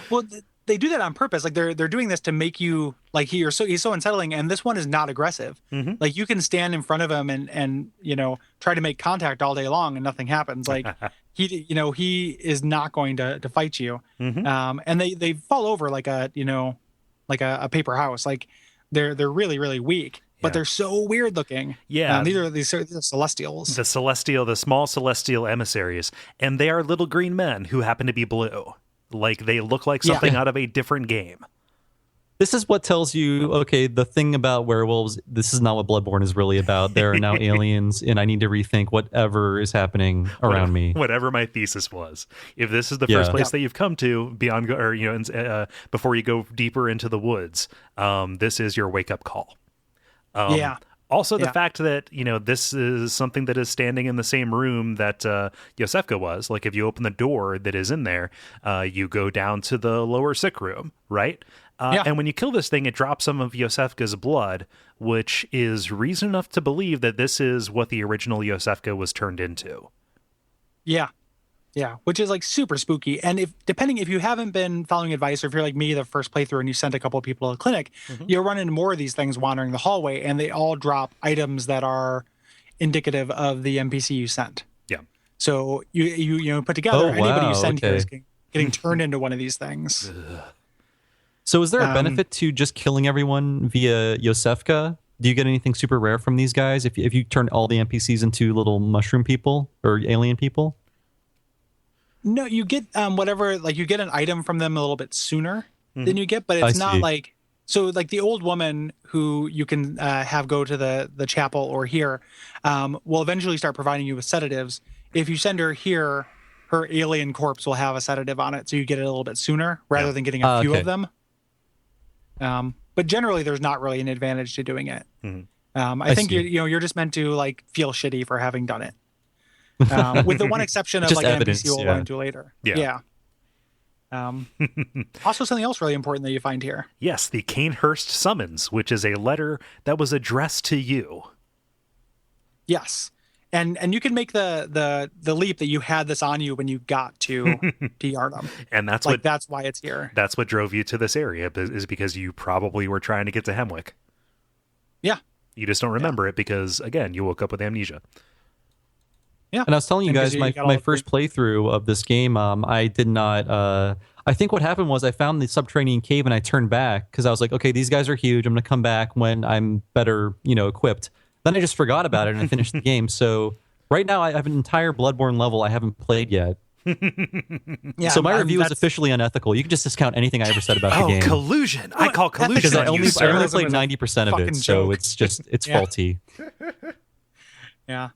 Well, they do that on purpose. Like they're doing this to make you like he's so unsettling. And this one is not aggressive. Like you can stand in front of him and try to make contact all day long and nothing happens. Like he is not going to fight you. And they fall over like a paper house. Like they're really, really weak. But they're so weird looking.
Yeah.
These are celestials.
The small celestial emissaries. And they are little green men who happen to be blue. Like they look like something out of a different game.
This is what tells you, okay, the thing about werewolves, this is not what Bloodborne is really about. There are now aliens, and I need to rethink whatever is happening around me.
Whatever my thesis was. If this is the first place that you've come to beyond, or before you go deeper into the woods, this is your wake up call. Also, the fact that, this is something that is standing in the same room that Yosefka was. Like, if you open the door that is in there, you go down to the lower sick room, right? And when you kill this thing, it drops some of Yosefka's blood, which is reason enough to believe that this is what the original Yosefka was turned into.
Yeah, which is like super spooky. And if you haven't been following advice, or if you're like me, the first playthrough, and you sent a couple of people to the clinic, you'll run into more of these things wandering the hallway, and they all drop items that are indicative of the NPC you sent.
Yeah.
So you put together anybody you send here is getting turned into one of these things.
So is there a benefit to just killing everyone via Yosefka? Do you get anything super rare from these guys if you turn all the NPCs into little mushroom people or alien people?
No, you get whatever, like you get an item from them a little bit sooner than you get, but it's not like, so like the old woman who you can have go to the chapel or here will eventually start providing you with sedatives. If you send her here, her alien corpse will have a sedative on it, so you get it a little bit sooner rather than getting a few of them. But generally, there's not really an advantage to doing it. I think you're just meant to like feel shitty for having done it, with the one exception of like an NPC we'll run into later. Also, something else really important that you find here.
Yes, the Canehurst summons, which is a letter that was addressed to you.
Yes. And you can make the leap that you had this on you when you got to Yarnum.
And that's
why it's here.
That's what drove you to this area, is because you probably were trying to get to Hemwick.
Yeah.
You just don't remember it because, again, you woke up with amnesia.
Yeah.
And I was telling you guys, my first playthrough of this game, I did not... I think what happened was I found the subterranean cave and I turned back because I was like, okay, these guys are huge. I'm going to come back when I'm better, equipped. Then I just forgot about it and I finished the game. So right now I have an entire Bloodborne level I haven't played yet. So my review is officially unethical. You can just discount anything I ever said about the game.
Collusion. I call collusion
because I
on
only
you, sir.
played 90% of it. So it's faulty.
Yeah.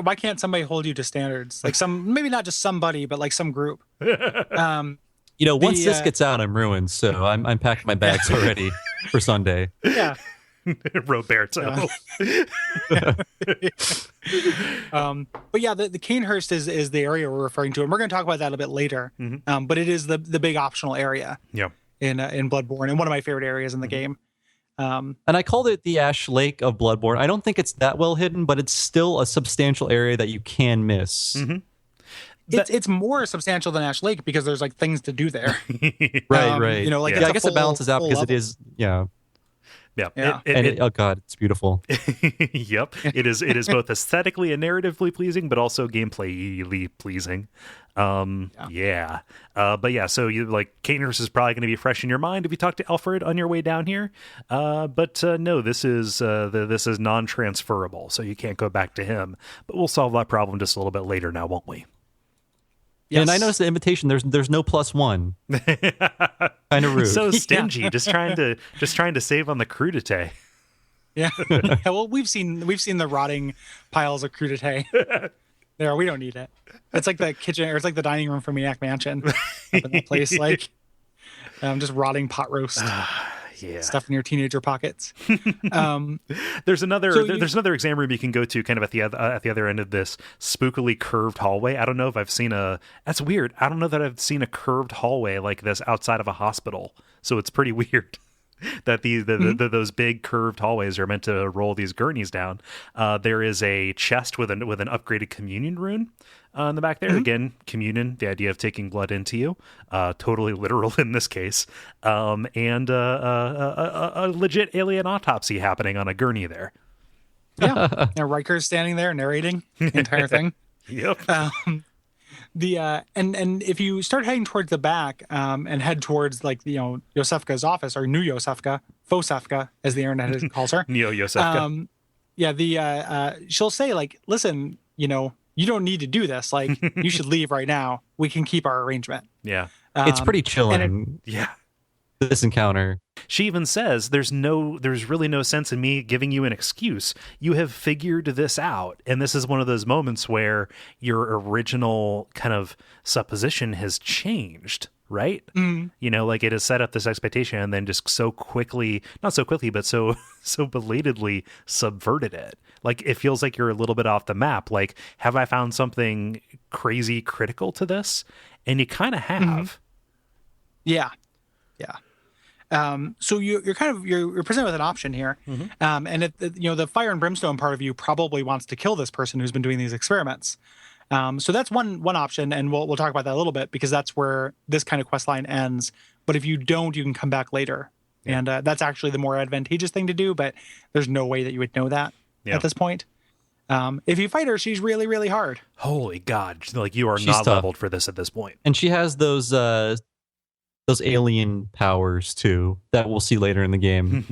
Why can't somebody hold you to standards? Like maybe not just somebody, but like some group.
Once this gets out, I'm ruined. So I'm packing my bags already for Sunday.
Yeah.
Roberto.
But yeah, the Canehurst is the area we're referring to, and we're going to talk about that a bit later. But it is the big optional area.
Yeah.
In Bloodborne, and one of my favorite areas in the game.
And I called it the Ash Lake of Bloodborne. I don't think it's that well hidden, but it's still a substantial area that you can miss.
It's more substantial than Ash Lake because there's like things to do there.
Right. I guess it balances out because
level.
it is. Yeah.
Yeah.
Oh God, it's beautiful.
Yep. It is both aesthetically and narratively pleasing, but also gameplayly pleasing. But yeah, so you Canehurst is probably going to be fresh in your mind if you talk to Alfred on your way down here. But no, this is non-transferable, so you can't go back to him. But we'll solve that problem just a little bit later now, won't we?
Yes. And I noticed the invitation. There's no +1. Kind of rude.
So stingy. Just trying to save on the crudité.
Yeah. Well, we've seen the rotting piles of crudité. There, we don't need it. It's like the kitchen, or it's like the dining room from Maniac Mansion up in that place, just rotting pot roast. Stuff in your teenager pockets.
There's another exam room you can go to, kind of at the other end of this spookily curved hallway. I don't know if I've seen that's weird. I don't know that I've seen a curved hallway like this outside of a hospital. So it's pretty weird that those big curved hallways are meant to roll these gurneys down. There is a chest with an upgraded communion rune in the back there. Again, communion, the idea of taking blood into you, totally literal in this case, and a legit alien autopsy happening on a gurney there.
Yeah, and Riker's standing there narrating the entire thing.
Yep.
And if you start heading towards the back and head towards Yosefka's office, or New Yosefka, Fosefka as the internet calls her,
Neo Yosefka.
She'll say listen, you don't need to do this. You should leave right now. We can keep our arrangement.
Yeah.
It's pretty chilling. this encounter.
She even says there's really no sense in me giving you an excuse. You have figured this out. And this is one of those moments where your original kind of supposition has changed, right? You know, like it has set up this expectation and then just so quickly, not so quickly, but so belatedly subverted it. Like it feels like you're a little bit off the map. Like, have I found something crazy critical to this? And you kind of have.
Yeah. So you're presented with an option here, and the fire and brimstone part of you probably wants to kill this person who's been doing these experiments. So that's one option, and we'll talk about that a little bit because that's where this kind of quest line ends. But if you don't, you can come back later, and that's actually the more advantageous thing to do. But there's no way that you would know that at this point. If you fight her, she's really, really hard.
Holy God! Like you are
She's
not
tough.
leveled for this at this point.
And she has those alien powers too that we'll see later in the game.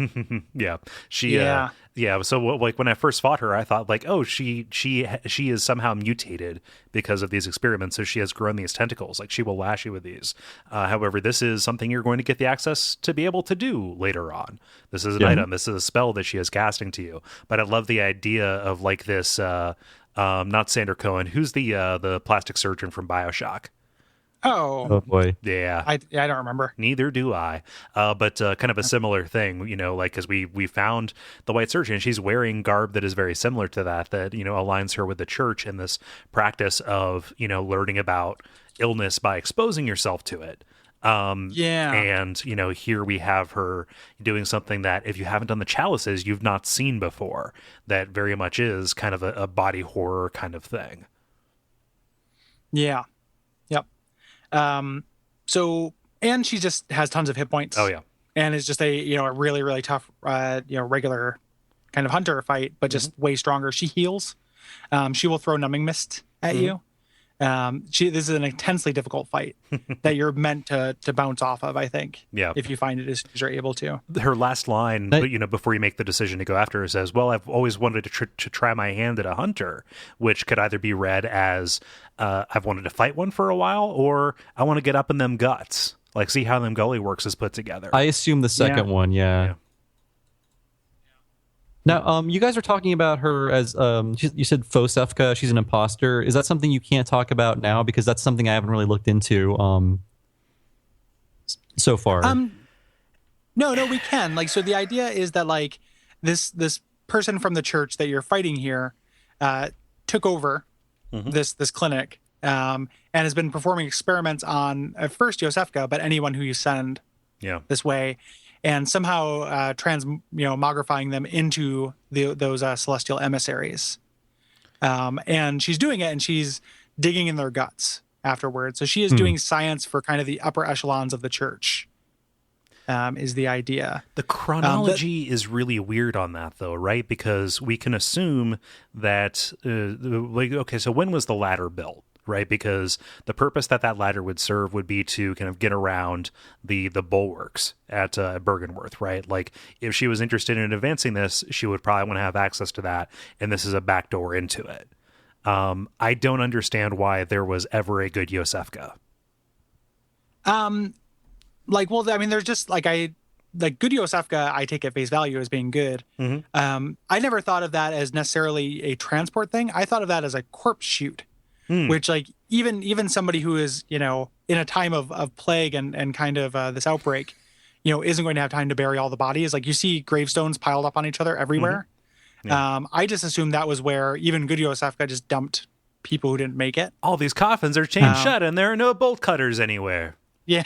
So like when I first fought her, I thought like, oh, she is somehow mutated because of these experiments. So she has grown these tentacles. Like she will lash you with these. However, this is something you're going to get the access to be able to do later on. This is an item. This is a spell that she is casting to you. But I love the idea of like this. Not Sander Cohen. Who's the plastic surgeon from BioShock?
Oh
boy.
Yeah.
I don't remember.
Neither do I. But kind of a similar thing, you know, like because we found the white surgeon. She's wearing garb that is very similar to that, you know, aligns her with the church and this practice of, you know, learning about illness by exposing yourself to it. And, you know, here we have her doing something that if you haven't done the chalices, you've not seen before. That very much is kind of a body horror kind of thing.
Yeah. Yep. And she just has tons of hit points.
Oh yeah.
And is just a really, really tough, regular kind of hunter fight, but just way stronger. She heals. She will throw numbing mist at you. This is an intensely difficult fight that you're meant to bounce off of, I think.
Yeah.
If you find it as you're able to.
Her last line, you know, before you make the decision to go after her says, well, I've always wanted to try my hand at a hunter, which could either be read as I've wanted to fight one for a while, or I want to get up in them guts, like see how them gully works is put together.
I assume the second one, yeah. Now, you guys are talking about her as you said Fosefka. She's an imposter. Is that something you can't talk about now because that's something I haven't really looked into so far?
No, we can. Like, so the idea is that like this person from the church that you're fighting here took over this clinic and has been performing experiments on at first Yosefka, but anyone who you send this way. And somehow mogrifying them into those celestial emissaries. And she's doing it, and she's digging in their guts afterwards. So she is doing science for kind of the upper echelons of the church, is the idea.
The chronology is really weird on that, though, right? Because we can assume that, so when was the ladder built? Right, because the purpose that ladder would serve would be to kind of get around the bulwarks at Byrgenwerth, right? Like if she was interested in advancing this, she would probably want to have access to that, and this is a backdoor into it. I don't understand why there was ever a good Yosefka.
There's just good Yosefka, I take at face value as being good. I never thought of that as necessarily a transport thing. I thought of that as a corpse chute. Which like even somebody who is, you know, in a time of plague and kind of this outbreak, you know, isn't going to have time to bury all the bodies. Like you see gravestones piled up on each other everywhere. I just assumed that was where even good Yosefka just dumped people who didn't make it.
All these coffins are chained shut and there are no bolt cutters anywhere.
Yeah.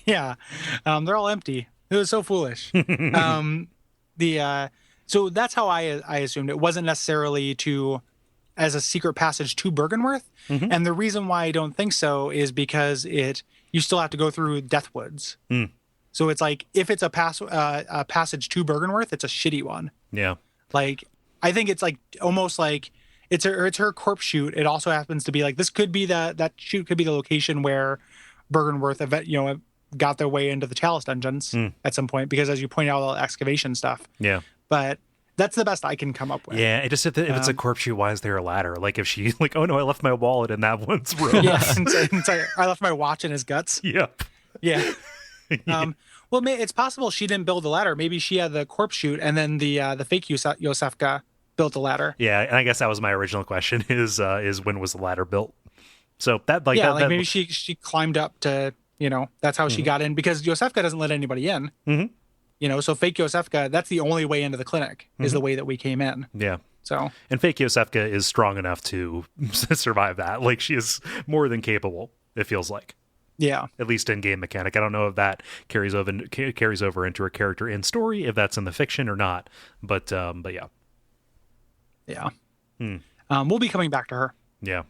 They're all empty. It was so foolish. So that's how I assumed it wasn't necessarily as a secret passage to Byrgenwerth. And the reason why I don't think so is because you still have to go through Deathwoods. So it's like, if it's a passage to Byrgenwerth, it's a shitty one. Yeah. Like, I think it's like, almost like it's her corpse chute. It also happens to be like, this could be that chute could be the location where Byrgenwerth, you know, got their way into the Chalice dungeons at some point, because as you point out, all the excavation stuff. Yeah. But that's the best I can come up with.
Yeah, if it's a corpse chute, why is there a ladder? Like if she like, oh no, I left my wallet in that one's room.
Yeah, I left my watch in his guts.
Yep.
Yeah. Well, it's possible she didn't build the ladder. Maybe she had the corpse chute, and then the fake Yosefka built the ladder.
Yeah, and I guess that was my original question: is when was the ladder built? So that like
maybe she climbed up to, that's how she got in, because Yosefka doesn't let anybody in.
Mm-hmm.
So fake Yosefka, that's the only way into the clinic is the way that we came in.
Yeah.
So,
and fake Yosefka is strong enough to survive that. Like, she is more than capable, it feels like.
Yeah.
At least in game mechanic. I don't know if that carries over into a character in story, if that's in the fiction or not. But yeah.
Yeah. We'll be coming back to her.
Yeah.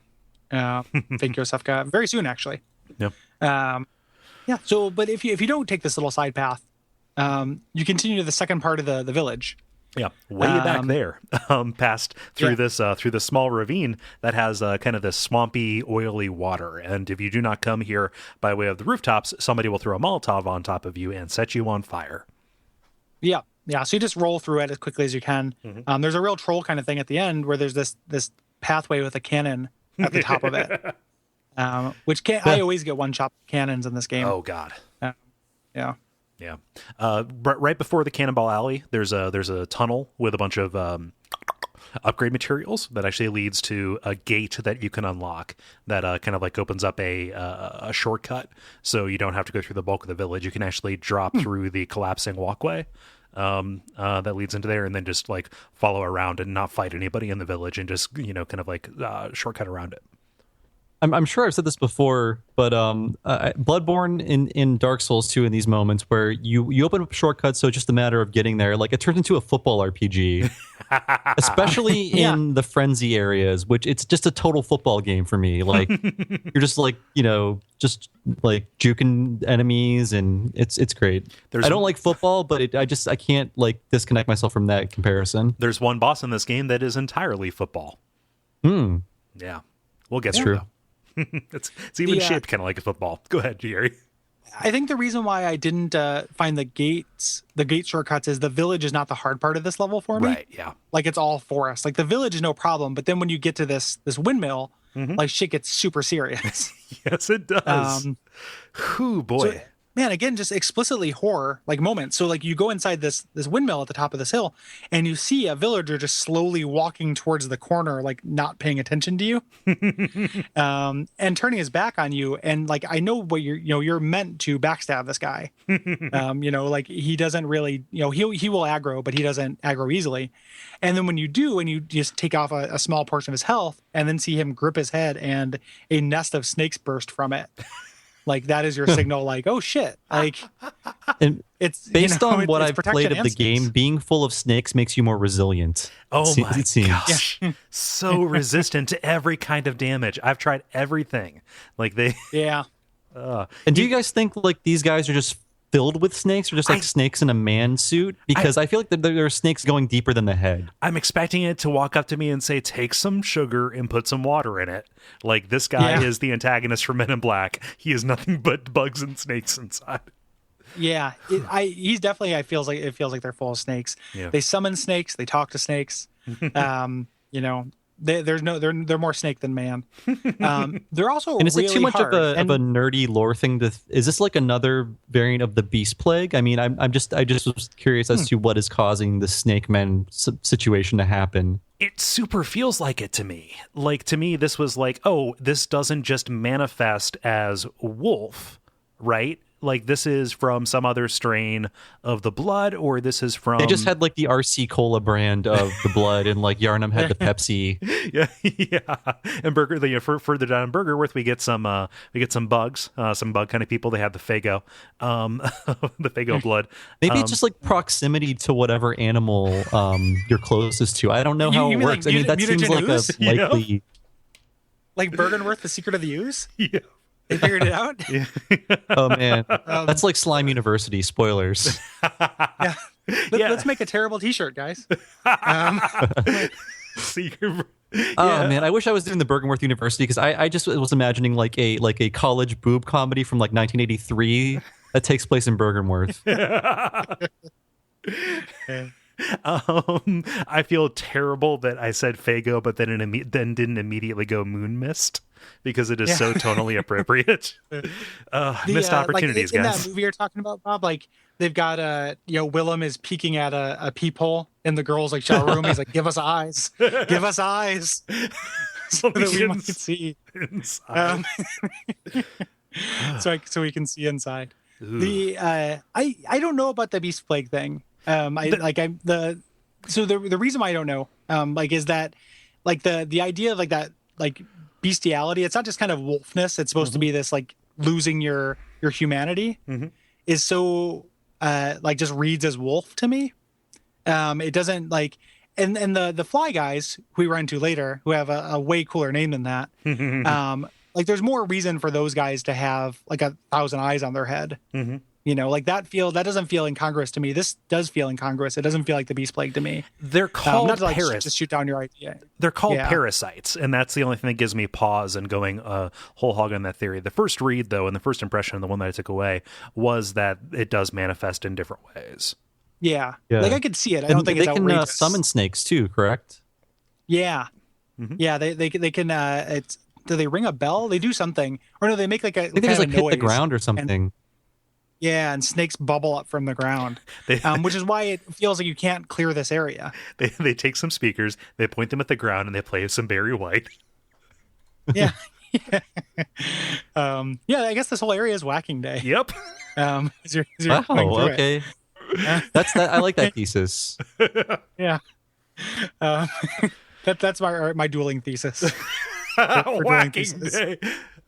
Fake Yosefka very soon, actually.
Yep.
Yeah. So, but if you don't take this little side path, you continue to the second part of the village.
Yeah, way back there, past through this small ravine that has kind of this swampy, oily water. And if you do not come here by way of the rooftops, somebody will throw a Molotov on top of you and set you on fire.
Yeah, yeah. So you just roll through it as quickly as you can. Mm-hmm. There's a real troll kind of thing at the end where there's this pathway with a cannon at the top of it, which I always get one-shot cannons in this game.
Oh God.
Yeah.
Yeah. Right before the Cannonball Alley, there's a tunnel with a bunch of upgrade materials that actually leads to a gate that you can unlock that kind of like opens up a shortcut, so you don't have to go through the bulk of the village. You can actually drop through the collapsing walkway that leads into there, and then just like follow around and not fight anybody in the village, and just kind of like shortcut around it.
I'm sure I've said this before, but Bloodborne in Dark Souls 2, in these moments where you open up shortcuts, so it's just a matter of getting there. Like, it turns into a football RPG, especially in the frenzy areas, which it's just a total football game for me. Like, you're just like, just like juking enemies, and it's great. I don't like football, but I can't like disconnect myself from that comparison.
There's one boss in this game that is entirely football. Yeah, we'll get through. It's even shaped kind of like a football. Go ahead, Jerry.
I think the reason why I didn't find the gate shortcuts is the village is not the hard part of this level for me.
Right, yeah.
Like, it's all forest. Like, the village is no problem, but then when you get to this windmill, like, shit gets super serious.
Yes, it does. Whew, boy.
So, man, again, just explicitly horror like moments. So like you go inside this windmill at the top of this hill, and you see a villager just slowly walking towards the corner, like not paying attention to you, and turning his back on you. And like, I know what you're meant to backstab this guy. Like he doesn't really, he will aggro, but he doesn't aggro easily. And then when you do, and you just take off a small portion of his health, and then see him grip his head, and a nest of snakes burst from it. Like, that is your signal, like, oh shit. Like,
and
it's
based on what I've played of the game, being full of snakes makes you more resilient.
Oh my gosh. Yeah. So resistant to every kind of damage. I've tried everything. Like
Yeah.
And do you guys think like these guys are just filled with snakes, or just like snakes in a man suit? Because I feel like there are snakes going deeper than the head.
I'm expecting it to walk up to me and say, take some sugar and put some water in it. Like, this guy is the antagonist for Men in Black. He is nothing but bugs and snakes inside.
Yeah, he's definitely. It feels like they're full of snakes.
Yeah.
They summon snakes. They talk to snakes. They're more snake than man. They're also
and is
really
it too much
hard.
of a nerdy lore thing? Is this like another variant of the Beast Plague? I mean, I just was curious as to what is causing the snake men situation to happen.
It super feels like it to me. Like, to me, this was like, oh, this doesn't just manifest as wolf, right? Like, this is from some other strain of the blood, or this is from...
They just had, like, the RC Cola brand of the blood, and, like, Yarnum had the Pepsi.
Yeah. And further down in Byrgenwerth, we get some bugs, some bug kind of people. They have the Fago, the Fago blood.
Maybe it's just, like, proximity to whatever animal you're closest to. I don't know how it works.
Like,
I mean, that seems like a likely...
Yeah.
Like Byrgenwerth, the Secret of the Ooze?
Yeah.
They figured it out?
Yeah.
Oh, man. That's like Slime University. Spoilers.
Yeah. Let's make a terrible t-shirt, guys.
Oh, man. I wish I was doing the Byrgenwerth University, because I just was imagining like a college boob comedy from like 1983 that takes place in Byrgenwerth.
I feel terrible that I said Fago, but then didn't immediately go Moon Mist because it is so tonally appropriate. Missed opportunities,
in
guys.
that movie you're talking about, Bob, like they've got Willem is peeking at a peephole in the girls' like shower room. He's like, "Give us eyes, give us eyes," so that we might see
inside.
So we can see inside.
Ooh.
I don't know about the Beast Plague thing. The reason why I don't know is that like the idea of like that like bestiality, it's not just kind of wolfness, it's supposed to be this like losing your humanity is so like just reads as wolf to me. It doesn't like and the fly guys who we run into later who have a way cooler name than that. Like there's more reason for those guys to have like 1,000 eyes on their head. You know, like that doesn't feel incongruous to me. This does feel incongruous. It doesn't feel like the Beast Plague to me.
They're called
not to like just shoot down your idea.
They're called parasites, and that's the only thing that gives me pause and going whole hog on that theory. The first read, though, and the first impression, the one that I took away, was that it does manifest in different ways.
Yeah. Like I could see it. I don't think
they
it's
can
outrageous.
summon snakes too, correct?
Yeah. Yeah, they can do they ring a bell? They do something. Or no, they make like a
I think they just like hit the ground or something.
And snakes bubble up from the ground, which is why it feels like you can't clear this area.
They take some speakers, they point them at the ground, and they play some Barry White.
Yeah. I guess this whole area is Whacking Day.
Yep.
Okay. That's that. I like that thesis.
Yeah. That's my dueling thesis. for
Whacking Day.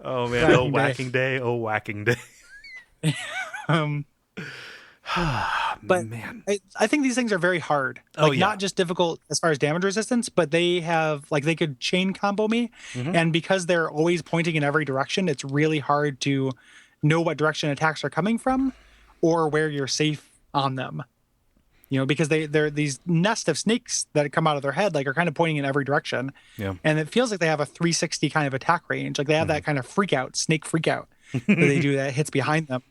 Oh man, Whacking Day. Oh, Whacking Day.
But
man,
I think these things are very hard. Not just difficult as far as damage resistance, but they have like they could chain combo me, and because they're always pointing in every direction, it's really hard to know what direction attacks are coming from or where you're safe on them. You know, because they're these nest of snakes that come out of their head, like are kind of pointing in every direction. Yeah. And it feels like they have a 360 kind of attack range. Like they have that kind of snake freak out that they do that hits behind them.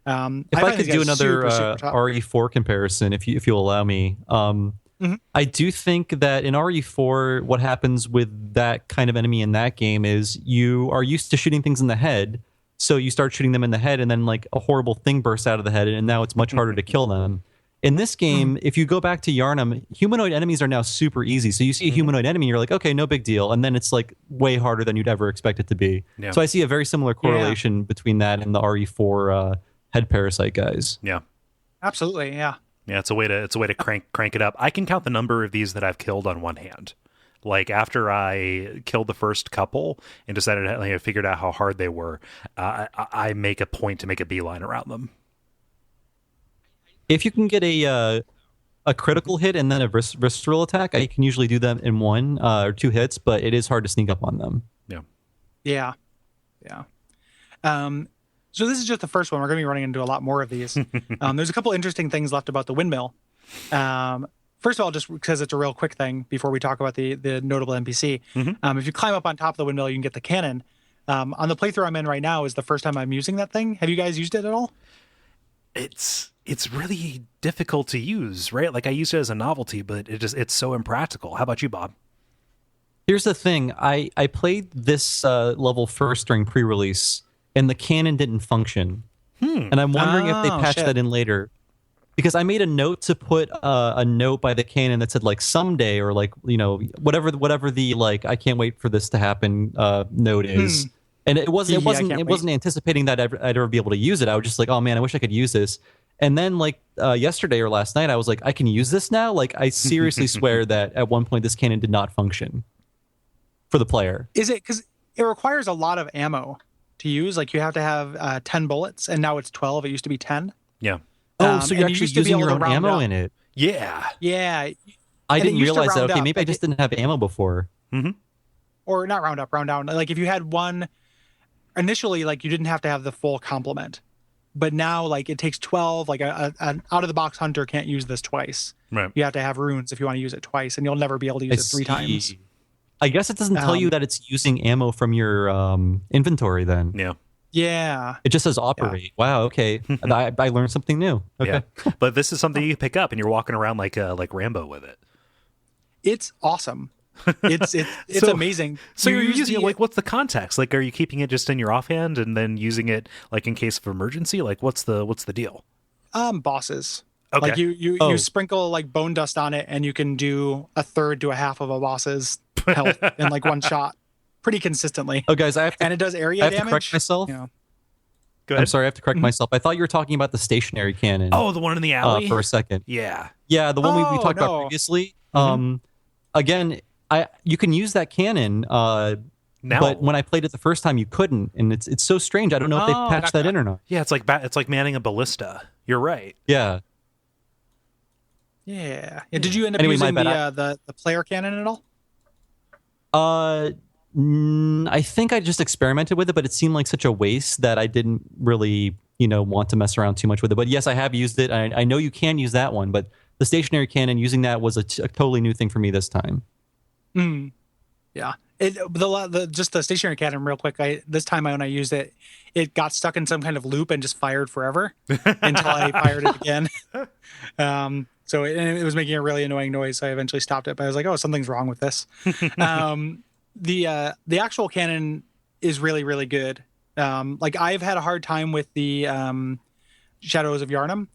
If I could do another RE4 comparison, if you allow me, I do think that in RE4, what happens with that kind of enemy in that game is you are used to shooting things in the head, so you start shooting them in the head, and then like a horrible thing bursts out of the head, and now it's much harder to kill them. In this game, if you go back to Yharnam, humanoid enemies are now super easy. So you see a humanoid enemy, and you're like, okay, no big deal. And then it's like way harder than you'd ever expect it to be. Yeah. So I see a very similar correlation between that and the RE4 head parasite guys.
Yeah,
absolutely. Yeah,
it's a way to crank it up. I can count the number of these that I've killed on one hand. Like after I killed the first couple and decided, I figured out how hard they were. I make a point to make a beeline around them.
If you can get a critical hit and then a visceral attack, I can usually do them in one or two hits, but it is hard to sneak up on them.
Yeah. So this is just the first one. We're going to be running into a lot more of these. There's a couple interesting things left about the windmill. First of all, just because it's a real quick thing before we talk about the notable NPC. If you climb up on top of the windmill, you can get the cannon. On the playthrough I'm in right now is the first time I'm using that thing. Have you guys used it at all?
It's really difficult to use, right? Like I used it as a novelty, but it's so impractical. How about you, Bob?
Here's the thing. I played this level first during pre-release, and the cannon didn't function. And I'm wondering if they patched that in later. Because I made a note to put a note by the cannon that said like someday or like, whatever the like I can't wait for this to happen note is. And it wasn't anticipating that I'd ever be able to use it. I was just like, oh man, I wish I could use this. And then like yesterday or last night, I was like, I can use this now? Like I seriously swear that at one point this cannon did not function for the player.
Is it because it requires a lot of ammo to use? Like you have to have 10 bullets and now it's 12. It used to be 10.
Yeah.
Oh, so you're actually using your own ammo in it.
Yeah.
Yeah.
I didn't realize that. Okay, maybe I just didn't have ammo before.
Or not round up, round down. Like if you had one... Initially, like you didn't have to have the full complement, but now like it takes 12. Like an out of the box hunter can't use this twice. Right. You have to have runes if you want to use it twice, and you'll never be able to use it 3 times.
I guess it doesn't tell you that it's using ammo from your inventory then.
Yeah.
Yeah.
It just says operate. Yeah. Wow. Okay. I learned something new. Okay.
Yeah. But this is something you pick up and you're walking around like Rambo with it.
It's awesome. It's so amazing.
So you're using it, like, what's the context? Like, are you keeping it just in your offhand and then using it like in case of emergency? Like, what's the deal?
Bosses.
Okay.
Like you sprinkle like bone dust on it and you can do a third to a half of a boss's health in like one shot pretty consistently.
Oh, guys,
and it does area damage.
To correct myself.
Yeah.
Go ahead. I'm sorry, I have to correct myself. I thought you were talking about the stationary cannon.
Oh, the one in the alley?
For a second.
Yeah.
Yeah, the one we talked about previously. Again, you can use that cannon, now. But when I played it the first time, you couldn't, and it's so strange. I don't know if they patched that in or not.
Yeah, it's like manning a ballista. You're right.
Yeah.
Yeah. Did you end up using the player cannon at all?
I think I just experimented with it, but it seemed like such a waste that I didn't really, want to mess around too much with it. But yes, I have used it. I know you can use that one, but the stationary cannon, using that was a totally new thing for me this time.
Yeah. Just the stationary cannon real quick. This time when I used it, it got stuck in some kind of loop and just fired forever until I fired it again. So it was making a really annoying noise. So I eventually stopped it, but I was like, oh, something's wrong with this. The actual cannon is really, really good. Like I've had a hard time with the Shadows of Yharnam.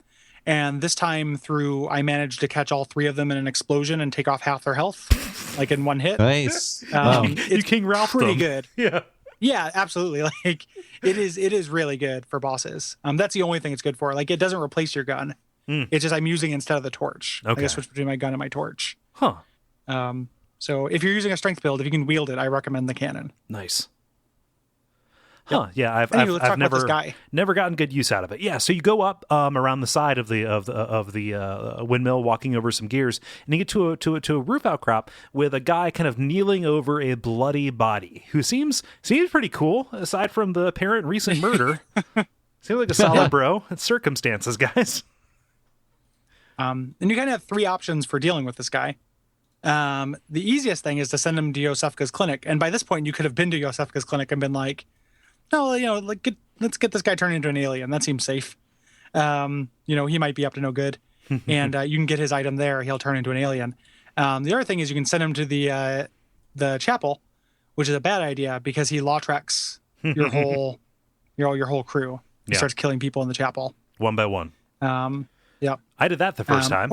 And this time through, I managed to catch all three of them in an explosion and take off half their health, like in one hit.
Nice.
You King Ralph
pretty
them.
Good.
Yeah.
Yeah, absolutely. Like it is really good for bosses. That's the only thing it's good for. Like it doesn't replace your gun. It's just I'm using it instead of the torch.
Okay.
I switch between my gun and my torch.
Huh.
So if you're using a strength build, if you can wield it, I recommend the cannon.
Nice. Huh? Yeah, I've never gotten good use out of it. Yeah, so you go up around the side of the windmill, walking over some gears, and you get to a roof outcrop with a guy kind of kneeling over a bloody body who seems pretty cool aside from the apparent recent murder. Seems like a solid bro. It's circumstances, guys.
And you kind of have three options for dealing with this guy. The easiest thing is to send him to Yosefka's clinic, and by this point, you could have been to Yosefka's clinic and been like, no, let's get this guy turned into an alien. That seems safe. He might be up to no good. And you can get his item there. He'll turn into an alien. The other thing is you can send him to the chapel, which is a bad idea because he law tracks your whole crew. He starts killing people in the chapel.
One by one.
Yeah.
I did that the first time.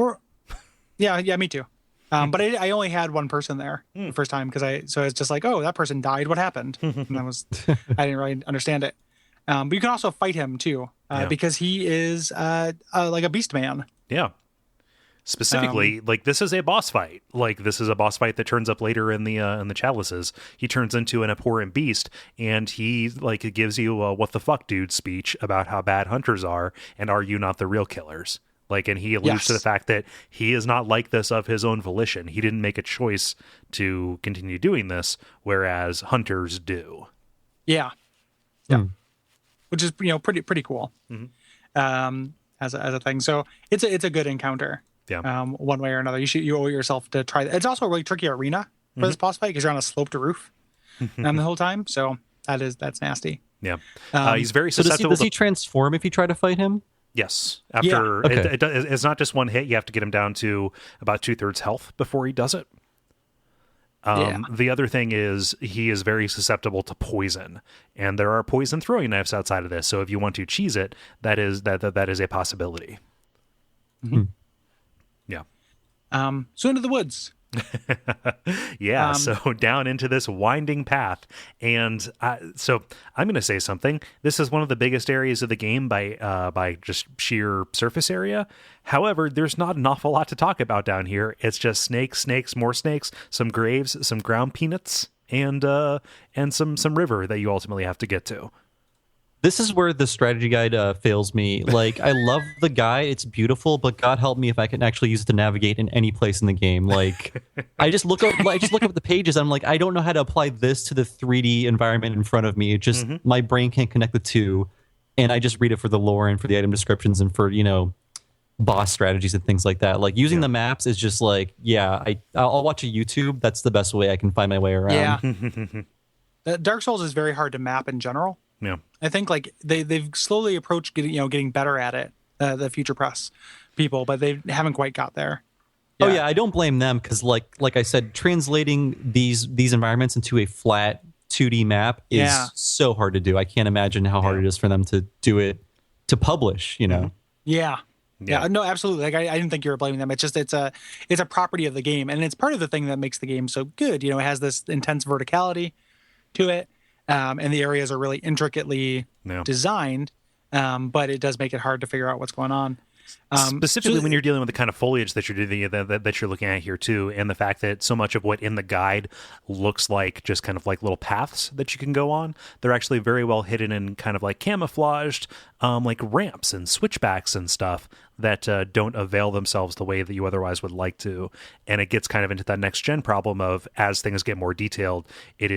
Yeah, me too. But I only had one person there the first time so it's just like, oh, that person died. What happened? And I didn't really understand it. But you can also fight him too, because he is like a beast man.
Yeah. Specifically, like this is a boss fight. Like this is a boss fight that turns up later in the chalices. He turns into an abhorrent beast, and he like gives you a "what the fuck, dude" speech about how bad hunters are, and are you not the real killers? Like, and he alludes to the fact that he is not like this of his own volition. He didn't make a choice to continue doing this, whereas hunters do.
Yeah. Which is pretty cool. As a thing. So it's a good encounter.
Yeah.
One way or another, you owe yourself to try that. It's also a really tricky arena for this boss fight because you're on a sloped roof the whole time. So that's nasty.
Yeah. He's very
susceptible.
So
does he transform if you try to fight him?
Yes. After it's not just one hit. You have to get him down to about 2/3 health before he does it. The other thing is he is very susceptible to poison, and there are poison throwing knives outside of this. So if you want to cheese it, that is a possibility. Yeah.
So into the woods.
So down into this winding path, and so I'm going to say something. This is one of the biggest areas of the game by just sheer surface area. However, there's not an awful lot to talk about down here. It's just snakes, more snakes, some graves, some ground peanuts, and some river that you ultimately have to get to.
This is where the strategy guide fails me. Like, I love the guy. It's beautiful, but God help me if I can actually use it to navigate in any place in the game. Like, I just look up the pages. I'm like, I don't know how to apply this to the 3D environment in front of me. It just, my brain can't connect the two. And I just read it for the lore and for the item descriptions and for, boss strategies and things like that. Like, using the maps is just like, I'll watch a YouTube. That's the best way I can find my way around.
Yeah. Dark Souls is very hard to map in general.
Yeah.
I think like they've slowly approached getting better at it, the Future Press people, but they haven't quite got there.
Oh yeah, I don't blame them because like I said, translating these environments into a flat 2D map is so hard to do. I can't imagine how hard it is for them to do it to publish, you know.
Yeah. No, absolutely. Like I didn't think you were blaming them. It's just it's a property of the game, and it's part of the thing that makes the game so good. You know, it has this intense verticality to it, and the areas are really intricately designed, but it does make it hard to figure out what's going on.
Specifically when you're dealing with the kind of foliage that you're doing, that you're looking at here too, and the fact that so much of what in the guide looks like just kind of like little paths that you can go on, they're actually very well hidden and kind of like camouflaged, like ramps and switchbacks and stuff that don't avail themselves the way that you otherwise would like to. And it gets kind of into that next gen problem of as things get more detailed, it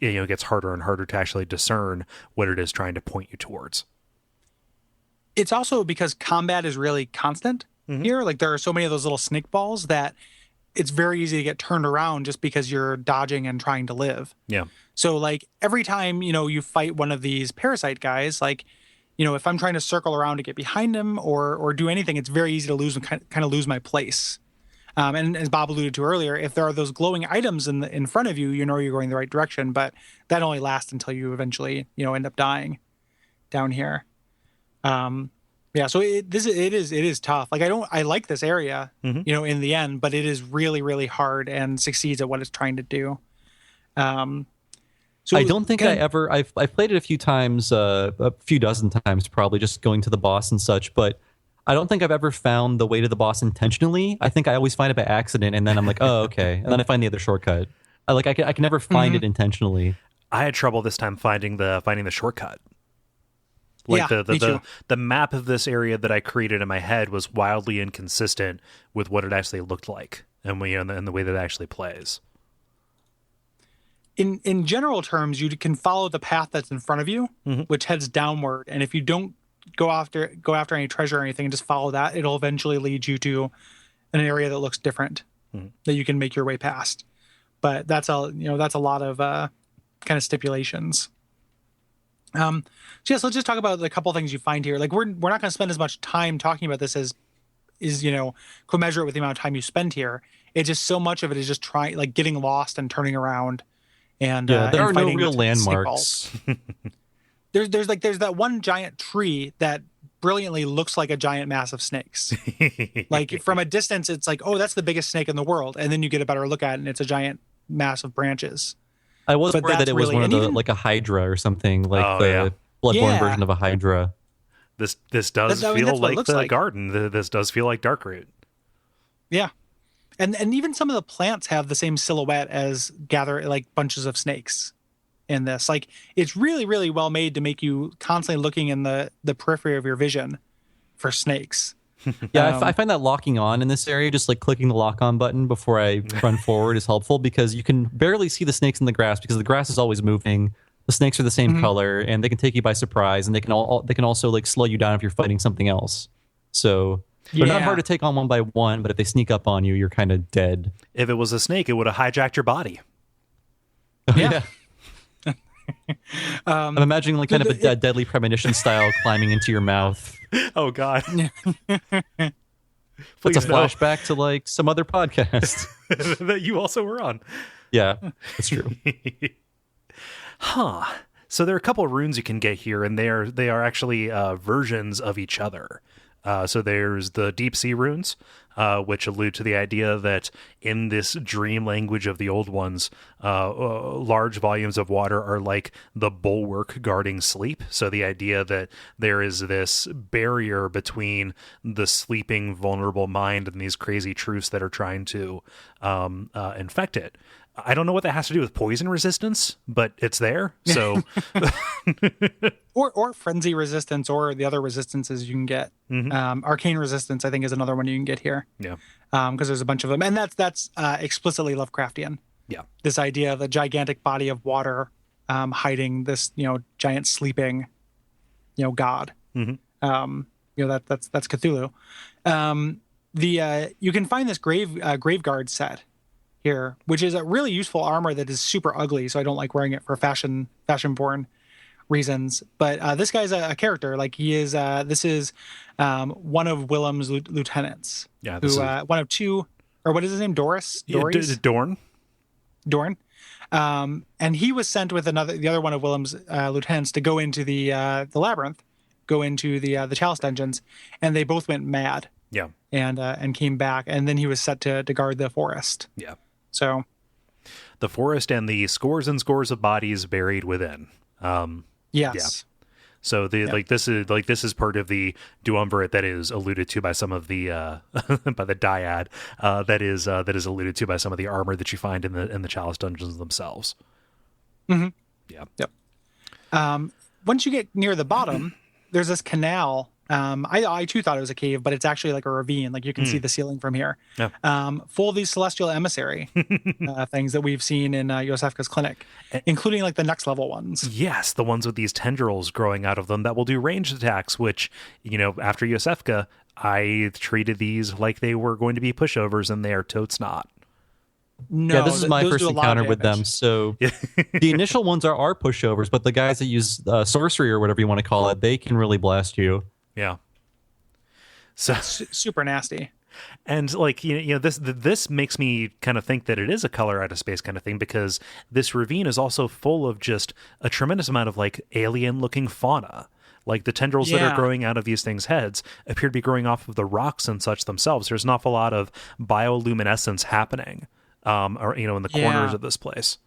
gets harder and harder to actually discern what it is trying to point you towards.
It's also because combat is really constant here. Like there are so many of those little snake balls that it's very easy to get turned around just because you're dodging and trying to live.
Yeah.
So like every time, you fight one of these parasite guys, like, if I'm trying to circle around to get behind him or do anything, it's very easy to kind of lose my place. And as Bob alluded to earlier, if there are those glowing items in front of you, you're going the right direction, but that only lasts until you eventually, end up dying down here. So it is tough. Like I like this area, in the end, but it is really, really hard and succeeds at what it's trying to do. So
I don't think I've played it a few times, a few dozen times, probably just going to the boss and such, but I don't think I've ever found the way to the boss intentionally. I think I always find it by accident, and then I'm like, oh, okay. And then I find the other shortcut. I can never find it intentionally.
I had trouble this time finding the shortcut. Like the map of this area that I created in my head was wildly inconsistent with what it actually looked like, and and the way that it actually plays.
In general terms, you can follow the path that's in front of you, which heads downward, and if you don't go after any treasure or anything and just follow that, it'll eventually lead you to an area that looks different that you can make your way past. But that's a lot of kind of stipulations. So let's just talk about a couple things you find here. Like we're not going to spend as much time talking about this as is commensurate with the amount of time you spend here. It's just so much of it is just getting lost and turning around, and
there are no
fighting
real landmarks.
There's that one giant tree that brilliantly looks like a giant mass of snakes. Like from a distance, it's like, oh, that's the biggest snake in the world, and then you get a better look at it, and it's a giant mass of branches.
I was worried that it was one of the like a hydra or something, like the Bloodborne version of a hydra.
This does feel like the garden. This does feel like Darkroot. Yeah,
and even some of the plants have the same silhouette as bunches of snakes. In this, like it's really, really well made to make you constantly looking in the periphery of your vision for snakes.
Yeah, I find that locking on in this area, just like clicking the lock on button before I run forward is helpful because you can barely see the snakes in the grass because the grass is always moving. The snakes are the same color and they can take you by surprise, and they can also like slow you down if you're fighting something else. So they're not hard to take on one by one, but if they sneak up on you, you're kind of dead.
If it was a snake, it would have hijacked your body.
Yeah.
I'm imagining like kind of a Deadly Premonition style climbing into your mouth.
Oh God!
It's a flashback to like some other podcast
that you also were on.
Yeah, that's true.
Huh. So there are a couple of runes you can get here, and they are actually versions of each other. So there's the deep sea runes, which allude to the idea that in this dream language of the old ones, large volumes of water are like the bulwark guarding sleep. So the idea that there is this barrier between the sleeping, vulnerable mind and these crazy truths that are trying to infect it. I don't know what that has to do with poison resistance, but it's there. So,
or frenzy resistance, or the other resistances you can get. Arcane resistance, I think, is another one you can get here.
Yeah,
because there's a bunch of them, and that's explicitly Lovecraftian.
Yeah,
this idea of a gigantic body of water hiding this giant sleeping god. That's Cthulhu. You can find this Graveguard set here, which is a really useful armor that is super ugly, so I don't like wearing it for fashion porn reasons. But this guy's a character. Like he is. This is one of Willem's lieutenants.
Yeah,
one of two, or what is his name? Doris.
Dorn.
Dorn. And he was sent with the other one of Willem's lieutenants to go into the labyrinth, go into the chalice dungeons, and they both went mad.
Yeah.
And came back, and then he was set to guard the forest.
Yeah.
So
the forest and the scores and scores of bodies buried within.
Yes.
Yeah. So this is part of the duumvirate that is alluded to by some of the by the dyad that is alluded to by some of the armor that you find in the chalice dungeons themselves.
Mm-hmm.
Yeah.
Yep. Once you get near the bottom, there's this canal. I too thought it was a cave, but it's actually like a ravine. Like you can see the ceiling from here. Yeah. Full of these celestial emissary things that we've seen in Iosefka's clinic, including like the next level ones.
Yes, the ones with these tendrils growing out of them that will do ranged attacks, which, after Iosefka, I treated these like they were going to be pushovers, and they are totes not.
No,
yeah, this is my first encounter with them. So the initial ones are pushovers, but the guys that use sorcery or whatever you want to call it, they can really blast you.
Yeah. So
super nasty.
And this makes me kind of think that it is a color out of space kind of thing, because this ravine is also full of just a tremendous amount of like alien looking fauna. Like the tendrils that are growing out of these things' heads appear to be growing off of the rocks and such themselves. There's an awful lot of bioluminescence happening, in the corners of this place.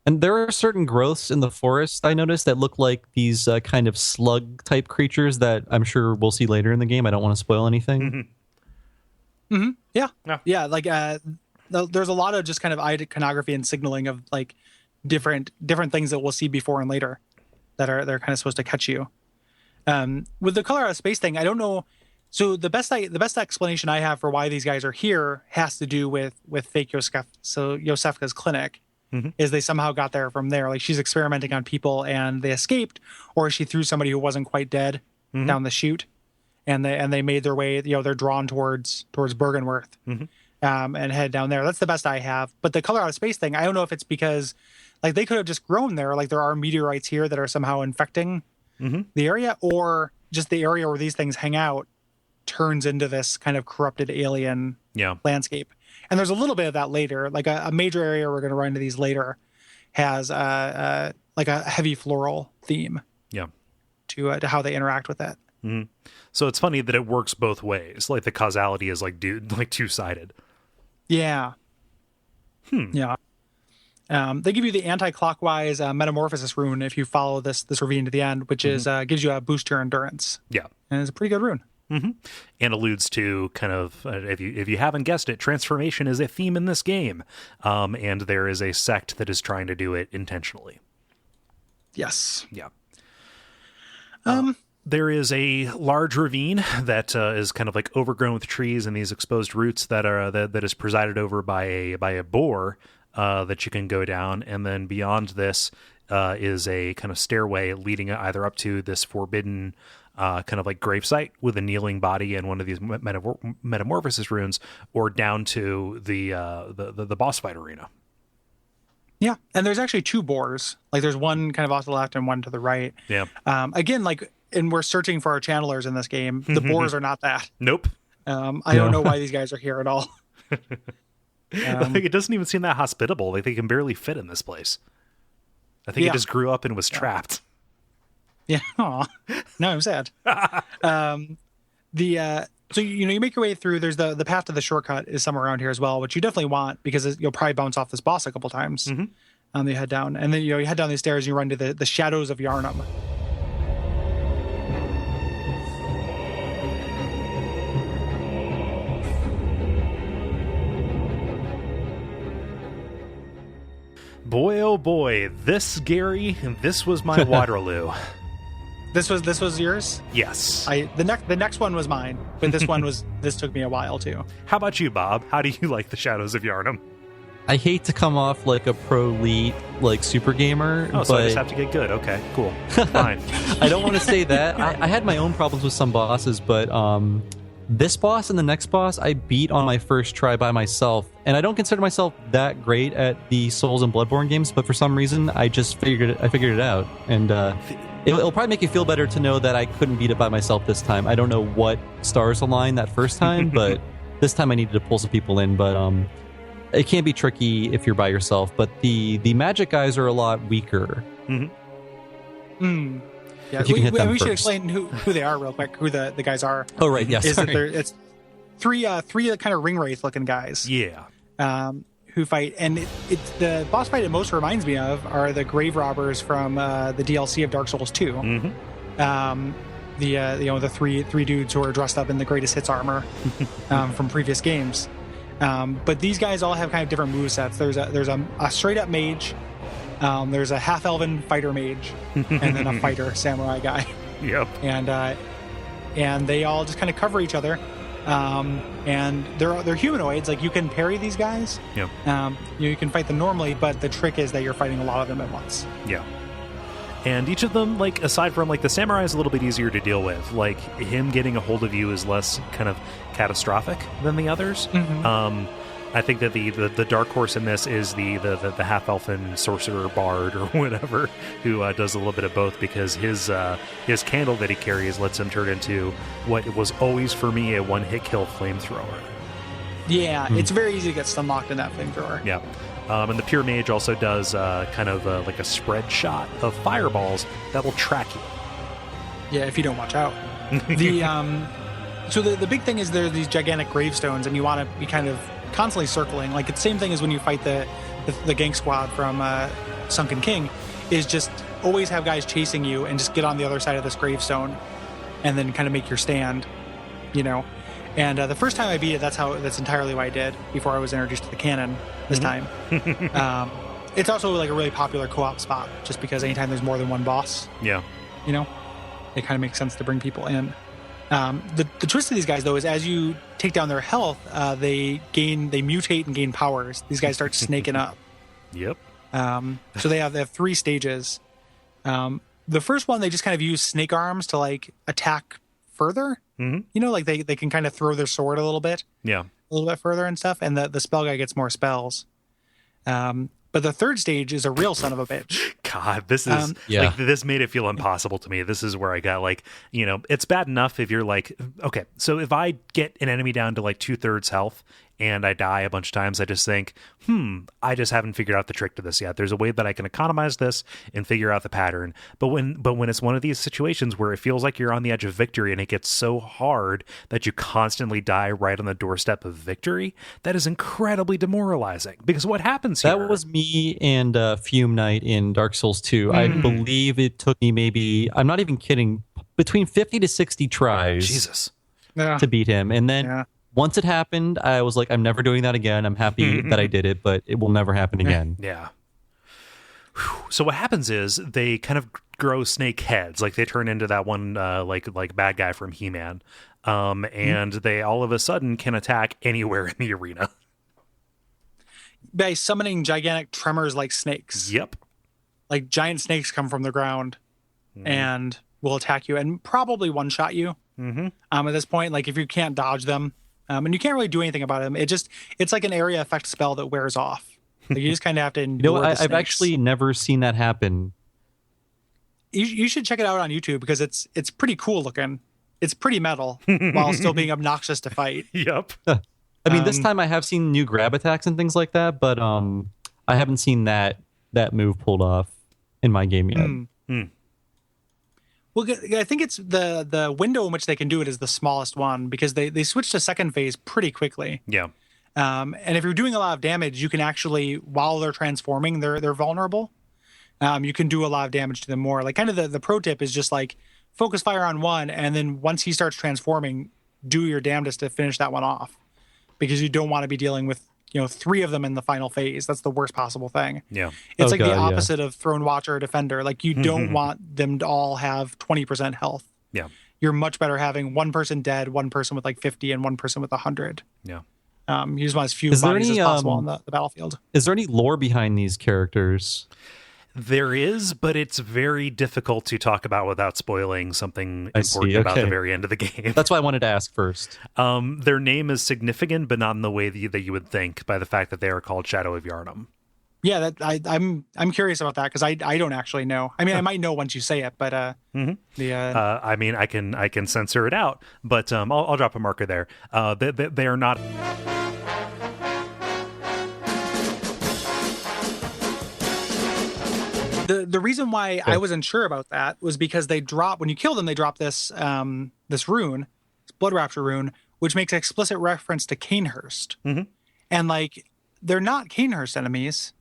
And there are certain growths in the forest I noticed that look like these kind of slug-type creatures that I'm sure we'll see later in the game. I don't want to spoil anything.
Mm-hmm. Mm-hmm. Yeah. Like there's a lot of just kind of iconography and signaling of like different things that we'll see before and later they're kind of supposed to catch you. With the color out of space thing, I don't know. So the best explanation I have for why these guys are here has to do with fake Iosefka's clinic. Mm-hmm. Is they somehow got there from there. Like she's experimenting on people and they escaped, or she threw somebody who wasn't quite dead down the chute, and they made their way. They're drawn towards Byrgenwerth, and head down there. That's the best I have. But the color out of space thing, I don't know if it's because like they could have just grown there. Like there are meteorites here that are somehow infecting the area, or just the area where these things hang out turns into this kind of corrupted alien landscape. And there's a little bit of that later. Like a major area we're going to run into these later has like a heavy floral theme. Yeah. To how they interact with that.
Mm-hmm. So it's funny that it works both ways. Like the causality is like two-sided.
Yeah. Yeah. They give you the anti-clockwise metamorphosis rune if you follow this ravine to the end, which is gives you a boost to your endurance.
Yeah.
And it's a pretty good rune.
Mm-hmm. And alludes to kind of, if you haven't guessed it, transformation is a theme in this game. And there is a sect that is trying to do it intentionally.
Yes.
Yeah. There is a large ravine that is kind of like overgrown with trees and these exposed roots that is presided over by a boar that you can go down. And then beyond this is a kind of stairway leading either up to this forbidden kind of like gravesite with a kneeling body and one of these metamorphosis runes, or down to the boss fight arena.
Yeah, and there's actually two boars. Like there's one kind of off to the left and one to the right.
Yeah.
Again, like, and we're searching for our channelers in this game. The boars are not that.
Nope.
I don't know why these guys are here at all.
Like, it doesn't even seem that hospitable. Like they can barely fit in this place. I think it just grew up and was trapped.
Yeah. Aw. No, I'm sad. So you make your way through. There's the path to the shortcut is somewhere around here as well, which you definitely want because you'll probably bounce off this boss a couple times. You head down, and then you head down these stairs and you run to the shadows of Yharnam.
Boy, oh boy, this was my Waterloo.
This was yours?
Yes.
The next one was mine, but this took me a while too.
How about you, Bob? How do you like the Shadows of Yharnam?
I hate to come off like a pro elite, like super gamer.
Oh, so I just have to get good. Okay, cool. Fine.
I don't want to say that. I had my own problems with some bosses, but This boss and the next boss I beat on my first try by myself, and I don't consider myself that great at the Souls and Bloodborne games, but for some reason I figured it out, and it'll probably make you feel better to know that I couldn't beat it by myself this time. I don't know what stars aligned that first time, but this time I needed to pull some people in. But it can be tricky if you're by yourself. But the magic guys are a lot weaker.
Yeah, we should explain who they are real quick. Who the guys are?
Oh right, yes.
Is that it's three kind of ring wraith looking guys.
Yeah.
Who fight, and it's the boss fight it most reminds me of are the grave robbers from the DLC of Dark Souls 2. The three dudes who are dressed up in the greatest hits armor from previous games. But these guys all have kind of different movesets. There's a straight up mage. There's a half elven fighter mage, and then a fighter samurai guy.
Yep.
And they all just kind of cover each other. And they're humanoids. Like, you can parry these guys.
Yeah.
You can fight them normally, but the trick is that you're fighting a lot of them at once.
Yeah. And each of them, like, aside from, like, the samurai is a little bit easier to deal with. Like, him getting a hold of you is less kind of catastrophic than the others. I think that the dark horse in this is the half elfin sorcerer bard or whatever, who does a little bit of both, because his candle that he carries lets him turn into what was always for me a one hit kill flamethrower.
Yeah, it's very easy to get stun locked in that flamethrower.
Yeah. And the pure mage also does kind of like a spread shot of fireballs that will track you.
Yeah, if you don't watch out. So the big thing is there are these gigantic gravestones, and you want to be kind of constantly circling. Like, it's the same thing as when you fight the gang squad from Sunken King, is just always have guys chasing you and just get on the other side of this gravestone and then kind of make your stand, you know. And the first time I beat it, that's entirely what I did before I was introduced to the canon this time. It's also like a really popular co-op spot, just because anytime there's more than one boss,
yeah,
you know, it kind of makes sense to bring people in. The twist of these guys, though, is as you take down their health, they mutate and gain powers. These guys start snaking up.
Yep.
So they have 3 stages. The first one, they just kind of use snake arms to, like, attack further. You know, like they can kind of throw their sword a little bit further and stuff. And the spell guy gets more spells. But the third stage is a real son of a bitch.
God, this is like, this made it feel impossible to me. This is where I got, like, you know, it's bad enough if you're like, okay, so if I get an enemy down to like 2/3 health and I die a bunch of times, I just think, I just haven't figured out the trick to this yet. There's a way that I can economize this and figure out the pattern. But when it's one of these situations where it feels like you're on the edge of victory and it gets so hard that you constantly die right on the doorstep of victory, that is incredibly demoralizing. Because what happens here?
That was me and Fume Knight in Dark Souls 2. I believe it took me maybe, I'm not even kidding, between 50 to 60 tries to beat him. And then once it happened, I was like, I'm never doing that again. I'm happy that I did it, but it will never happen again.
Yeah. So what happens is they kind of grow snake heads. Like, they turn into that one like bad guy from He-Man. And they all of a sudden can attack anywhere in the arena.
By summoning gigantic tremors like snakes.
Yep.
Like, giant snakes come from the ground and will attack you and probably one-shot you. At this point, like, if you can't dodge them, and you can't really do anything about them. It's like an area effect spell that wears off. Like, you just kind of have to endure
I've actually never seen that happen.
You should check it out on YouTube, because it's pretty cool looking. It's pretty metal while still being obnoxious to fight.
Yep.
I mean, this time I have seen new grab attacks and things like that, but I haven't seen that move pulled off in my game yet.
Well, I think it's the window in which they can do it is the smallest one, because they switch to second phase pretty quickly.
Yeah.
And if you're doing a lot of damage, you can actually, while they're transforming, they're vulnerable. You can do a lot of damage to them more. Like, kind of the pro tip is just, like, focus fire on one, and then once he starts transforming, do your damnedest to finish that one off, because you don't want to be dealing with, you know, 3 of them in the final phase. That's the worst possible thing.
Yeah.
It's the opposite of Throne Watcher or Defender. Like, you don't want them to all have 20% health.
Yeah.
You're much better having one person dead, one person with like 50, and one person with 100.
Yeah.
You just want as few bodies as possible on the battlefield.
Is there any lore behind these characters?
There is, but it's very difficult to talk about without spoiling something important about the very end of the game.
That's why I wanted to ask first.
Their name is significant, but not in the way that you would think by the fact that they are called Shadow of Yharnam.
Yeah, I'm curious about that because I don't actually know. I mean, I might know once you say it, but I
mean, I can censor it out, but I'll drop a marker there. They are not.
The reason why I wasn't sure about that was because when you kill them, they drop this this rune, this Blood Rapture rune, which makes an explicit reference to Cainhurst.
Mm-hmm.
And like, they're not Cainhurst enemies.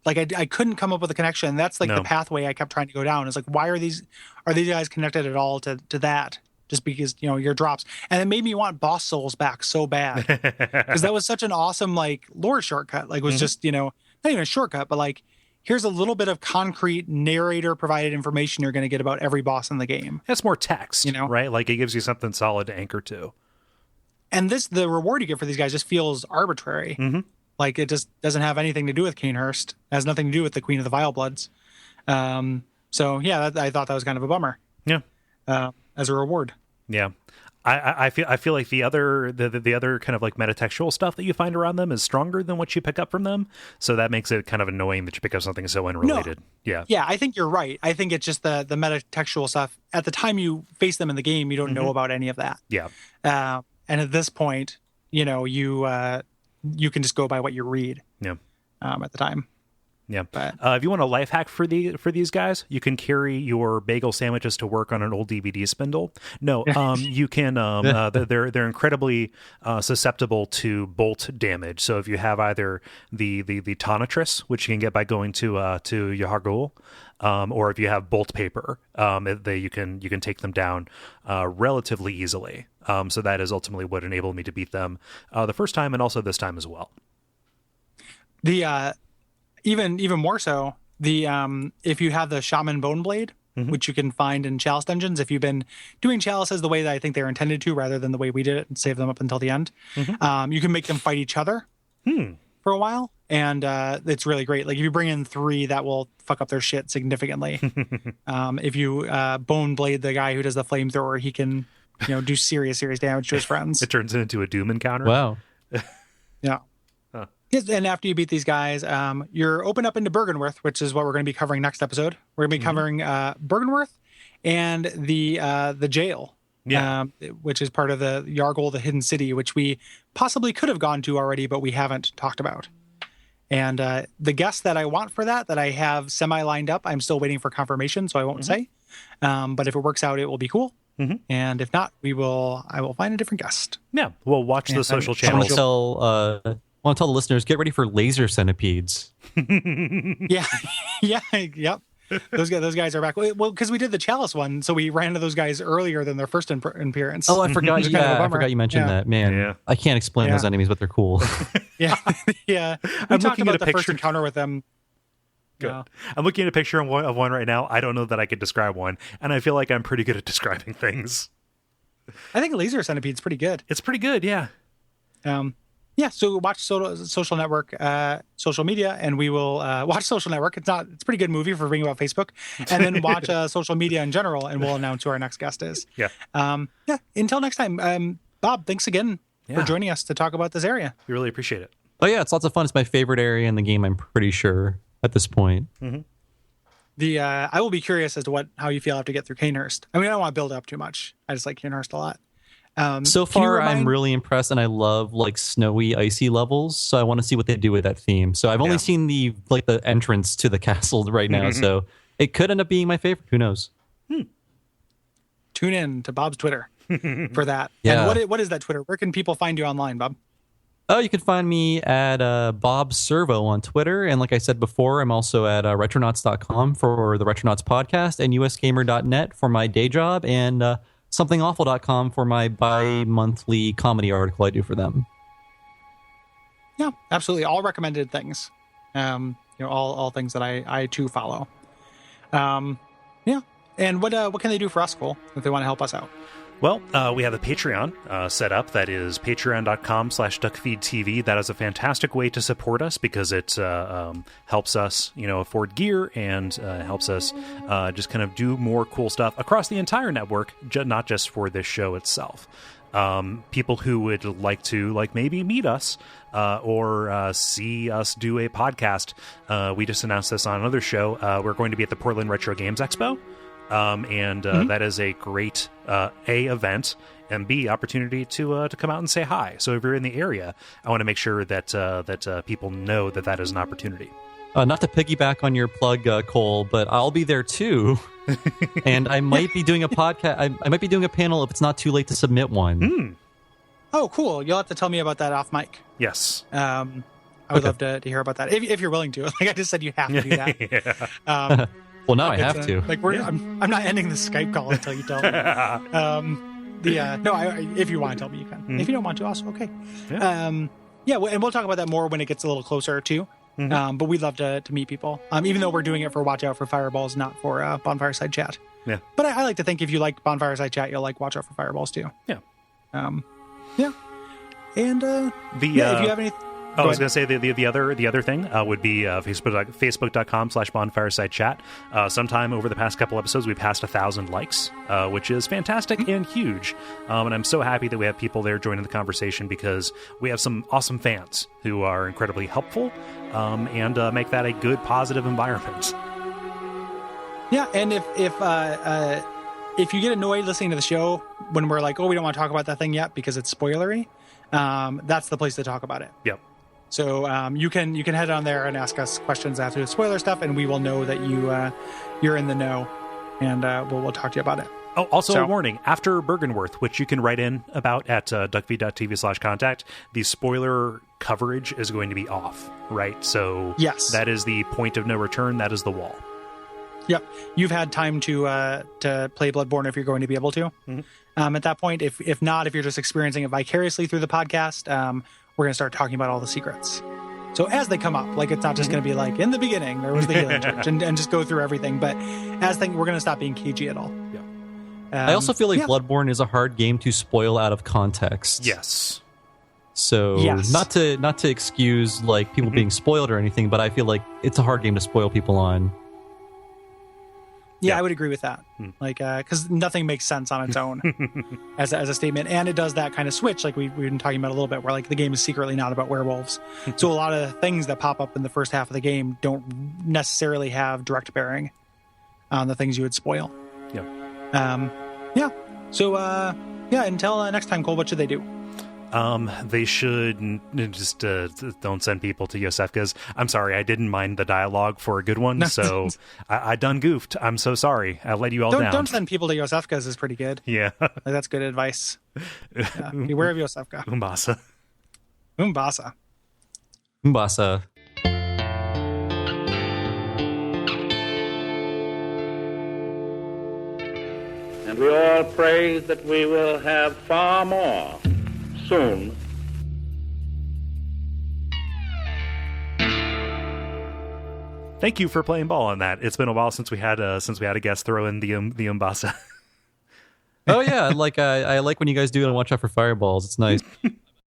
Like I couldn't come up with a connection. That's like the pathway I kept trying to go down. It's like, why are these guys connected at all to that? Just because, your drops. And it made me want boss souls back so bad. Because that was such an awesome like lore shortcut. Like it was just, not even a shortcut, but like, here's a little bit of concrete narrator provided information you're going to get about every boss in the game.
That's more text, right? Like it gives you something solid to anchor to.
And the reward you get for these guys just feels arbitrary.
Mm-hmm.
Like it just doesn't have anything to do with Cainhurst. It has nothing to do with the Queen of the Vile Bloods. So yeah, I thought that was kind of a bummer.
Yeah.
As a reward.
Yeah. I feel like the other kind of like metatextual stuff that you find around them is stronger than what you pick up from them. So that makes it kind of annoying that you pick up something so unrelated.
No. Yeah, I think you're right. I think it's just the metatextual stuff. At the time you face them in the game, you don't know about any of that.
Yeah.
And at this point, you can just go by what you read.
Yeah.
At the time.
Yeah.
But,
if you want a life hack for these guys, you can carry your bagel sandwiches to work on an old DVD spindle. No, you can. They're incredibly susceptible to bolt damage. So if you have either the Tonitrus, which you can get by going to Yahar'gul, or if you have bolt paper, you can take them down relatively easily. So that is ultimately what enabled me to beat them the first time and also this time as well.
Even more so, if you have the Shaman Bone Blade, which you can find in Chalice dungeons, if you've been doing Chalices the way that I think they're intended to, rather than the way we did it and save them up until the end, you can make them fight each other for a while, and it's really great. Like if you bring in 3, that will fuck up their shit significantly. If you Bone Blade the guy who does the flamethrower, he can do serious damage to his friends.
It turns it into a Doom encounter.
Wow.
Yeah. And after you beat these guys, you're open up into Byrgenwerth, which is what we're going to be covering next episode. We're going to be covering Byrgenwerth and the jail, which is part of the Yargol, the Hidden City, which we possibly could have gone to already, but we haven't talked about. And the guest that I want for that I have semi-lined up, I'm still waiting for confirmation, so I won't say. But if it works out, it will be cool. And if not, I will find a different guest.
Yeah, we'll watch the social channels.
I want to tell the listeners, get ready for laser centipedes.
Yep. Those guys are back. Well, because we did the Chalice one, so we ran into those guys earlier than their first appearance.
Oh, I forgot. I forgot you mentioned that. Man, I can't explain those enemies, but they're cool.
Yeah.
I'm looking at a
first encounter with them.
Good. I'm looking at a picture of one right now. I don't know that I could describe one, and I feel like I'm pretty good at describing things.
I think laser centipede's pretty good.
It's pretty good, yeah.
Yeah, so watch Social Network, social media, and we will watch Social Network. It's a pretty good movie for bringing about Facebook, and then watch social media in general, and we'll announce who our next guest is.
Yeah.
Until next time, Bob, thanks again for joining us to talk about this area.
We really appreciate it.
Oh yeah, it's lots of fun. It's my favorite area in the game, I'm pretty sure at this point.
I will be curious as to how you feel after you get through Cainhurst. I mean, I don't want to build it up too much. I just like Cainhurst a lot.
So far, I'm really impressed, and I love like snowy, icy levels. So I want to see what they do with that theme. So I've only seen the entrance to the castle right now. So it could end up being my favorite. Who knows?
Tune in to Bob's Twitter for that.
Yeah.
And what is that Twitter? Where can people find you online, Bob?
Oh, you can find me at Bob Servo on Twitter. And like I said before, I'm also at retronauts.com for the Retronauts podcast and usgamer.net for my day job and somethingawful.com for my bi-monthly comedy article I do for them.
Yeah, absolutely. All recommended things. All things that I too follow. Yeah. And what can they do for us, Cole, if they want to help us out?
Well, we have a Patreon set up. That is patreon.com/DuckFeed.tv. That is a fantastic way to support us because it helps us, afford gear and helps us just kind of do more cool stuff across the entire network, not just for this show itself. People who would like to, maybe meet us or see us do a podcast. We just announced this on another show. We're going to be at the Portland Retro Games Expo. That is a great A, event, and B, opportunity to come out and say hi. So if you're in the area, I want to make sure that people know that is an opportunity.
Not to piggyback on your plug, Cole, but I'll be there too. And I might be doing a podcast. I might be doing a panel if it's not too late to submit one.
Oh, cool. You'll have to tell me about that off mic.
Yes.
I would love to hear about that if you're willing to. Like I just said, you have to do that.
Yeah.
Well, now I have to.
I'm not ending the Skype call until you tell me. If you want to tell me, you can. Mm-hmm. If you don't want to, also okay. Yeah. And we'll talk about that more when it gets a little closer too. Mm-hmm. But we'd love to meet people. Even though we're doing it for Watch Out for Fireballs, not for Bonfireside Chat.
Yeah.
But I like to think if you like Bonfireside Chat, you'll like Watch Out for Fireballs too.
Yeah.
And if you have any.
I was going to say the other thing would be facebook.com/bonfireside chat. Sometime over the past couple episodes, we passed 1,000 likes, which is fantastic and huge. And I'm so happy that we have people there joining the conversation because we have some awesome fans who are incredibly helpful and make that a good, positive environment.
Yeah, and if you get annoyed listening to the show when we're like, oh, we don't want to talk about that thing yet because it's spoilery, that's the place to talk about it.
Yep.
So you can head on there and ask us questions after the spoiler stuff, and we will know that you're in the know, and we'll talk to you about it.
Oh, also a warning, after Byrgenwerth, which you can write in about at duckfeed.tv/contact, the spoiler coverage is going to be off, right? So
yes,
that is the point of no return. That is the wall.
Yep. You've had time to play Bloodborne if you're going to be able to. Mm-hmm. At that point, if not, if you're just experiencing it vicariously through the podcast, we're going to start talking about all the secrets. So as they come up, it's not just going to be like, in the beginning, there was the healing church, and just go through everything. But we're going to stop being cagey at all.
Yeah.
I also feel like Bloodborne is a hard game to spoil out of context.
Yes.
So not to excuse people being spoiled or anything, but I feel like it's a hard game to spoil people on.
Yeah, I would agree with that. Because nothing makes sense on its own as a statement, and it does that kind of switch, like we've been talking about a little bit, where the game is secretly not about werewolves. So a lot of things that pop up in the first half of the game don't necessarily have direct bearing on the things you would spoil.
Yeah.
So until next time, Cole, what should they do?
They should just don't send people to Yosefka's. I'm sorry, I didn't mind the dialogue for a good one, so I done goofed. I'm so sorry. I let you all down.
Don't send people to Yosefka's is pretty good.
Yeah.
That's good advice. Beware of Yosefka.
Umbasa.
And we all pray that we will have far more soon.
Thank you for playing ball on that. It's been a while since we had a guest throw in the Umbasa.
Oh yeah, I like when you guys do it on Watch Out for Fireballs. It's nice.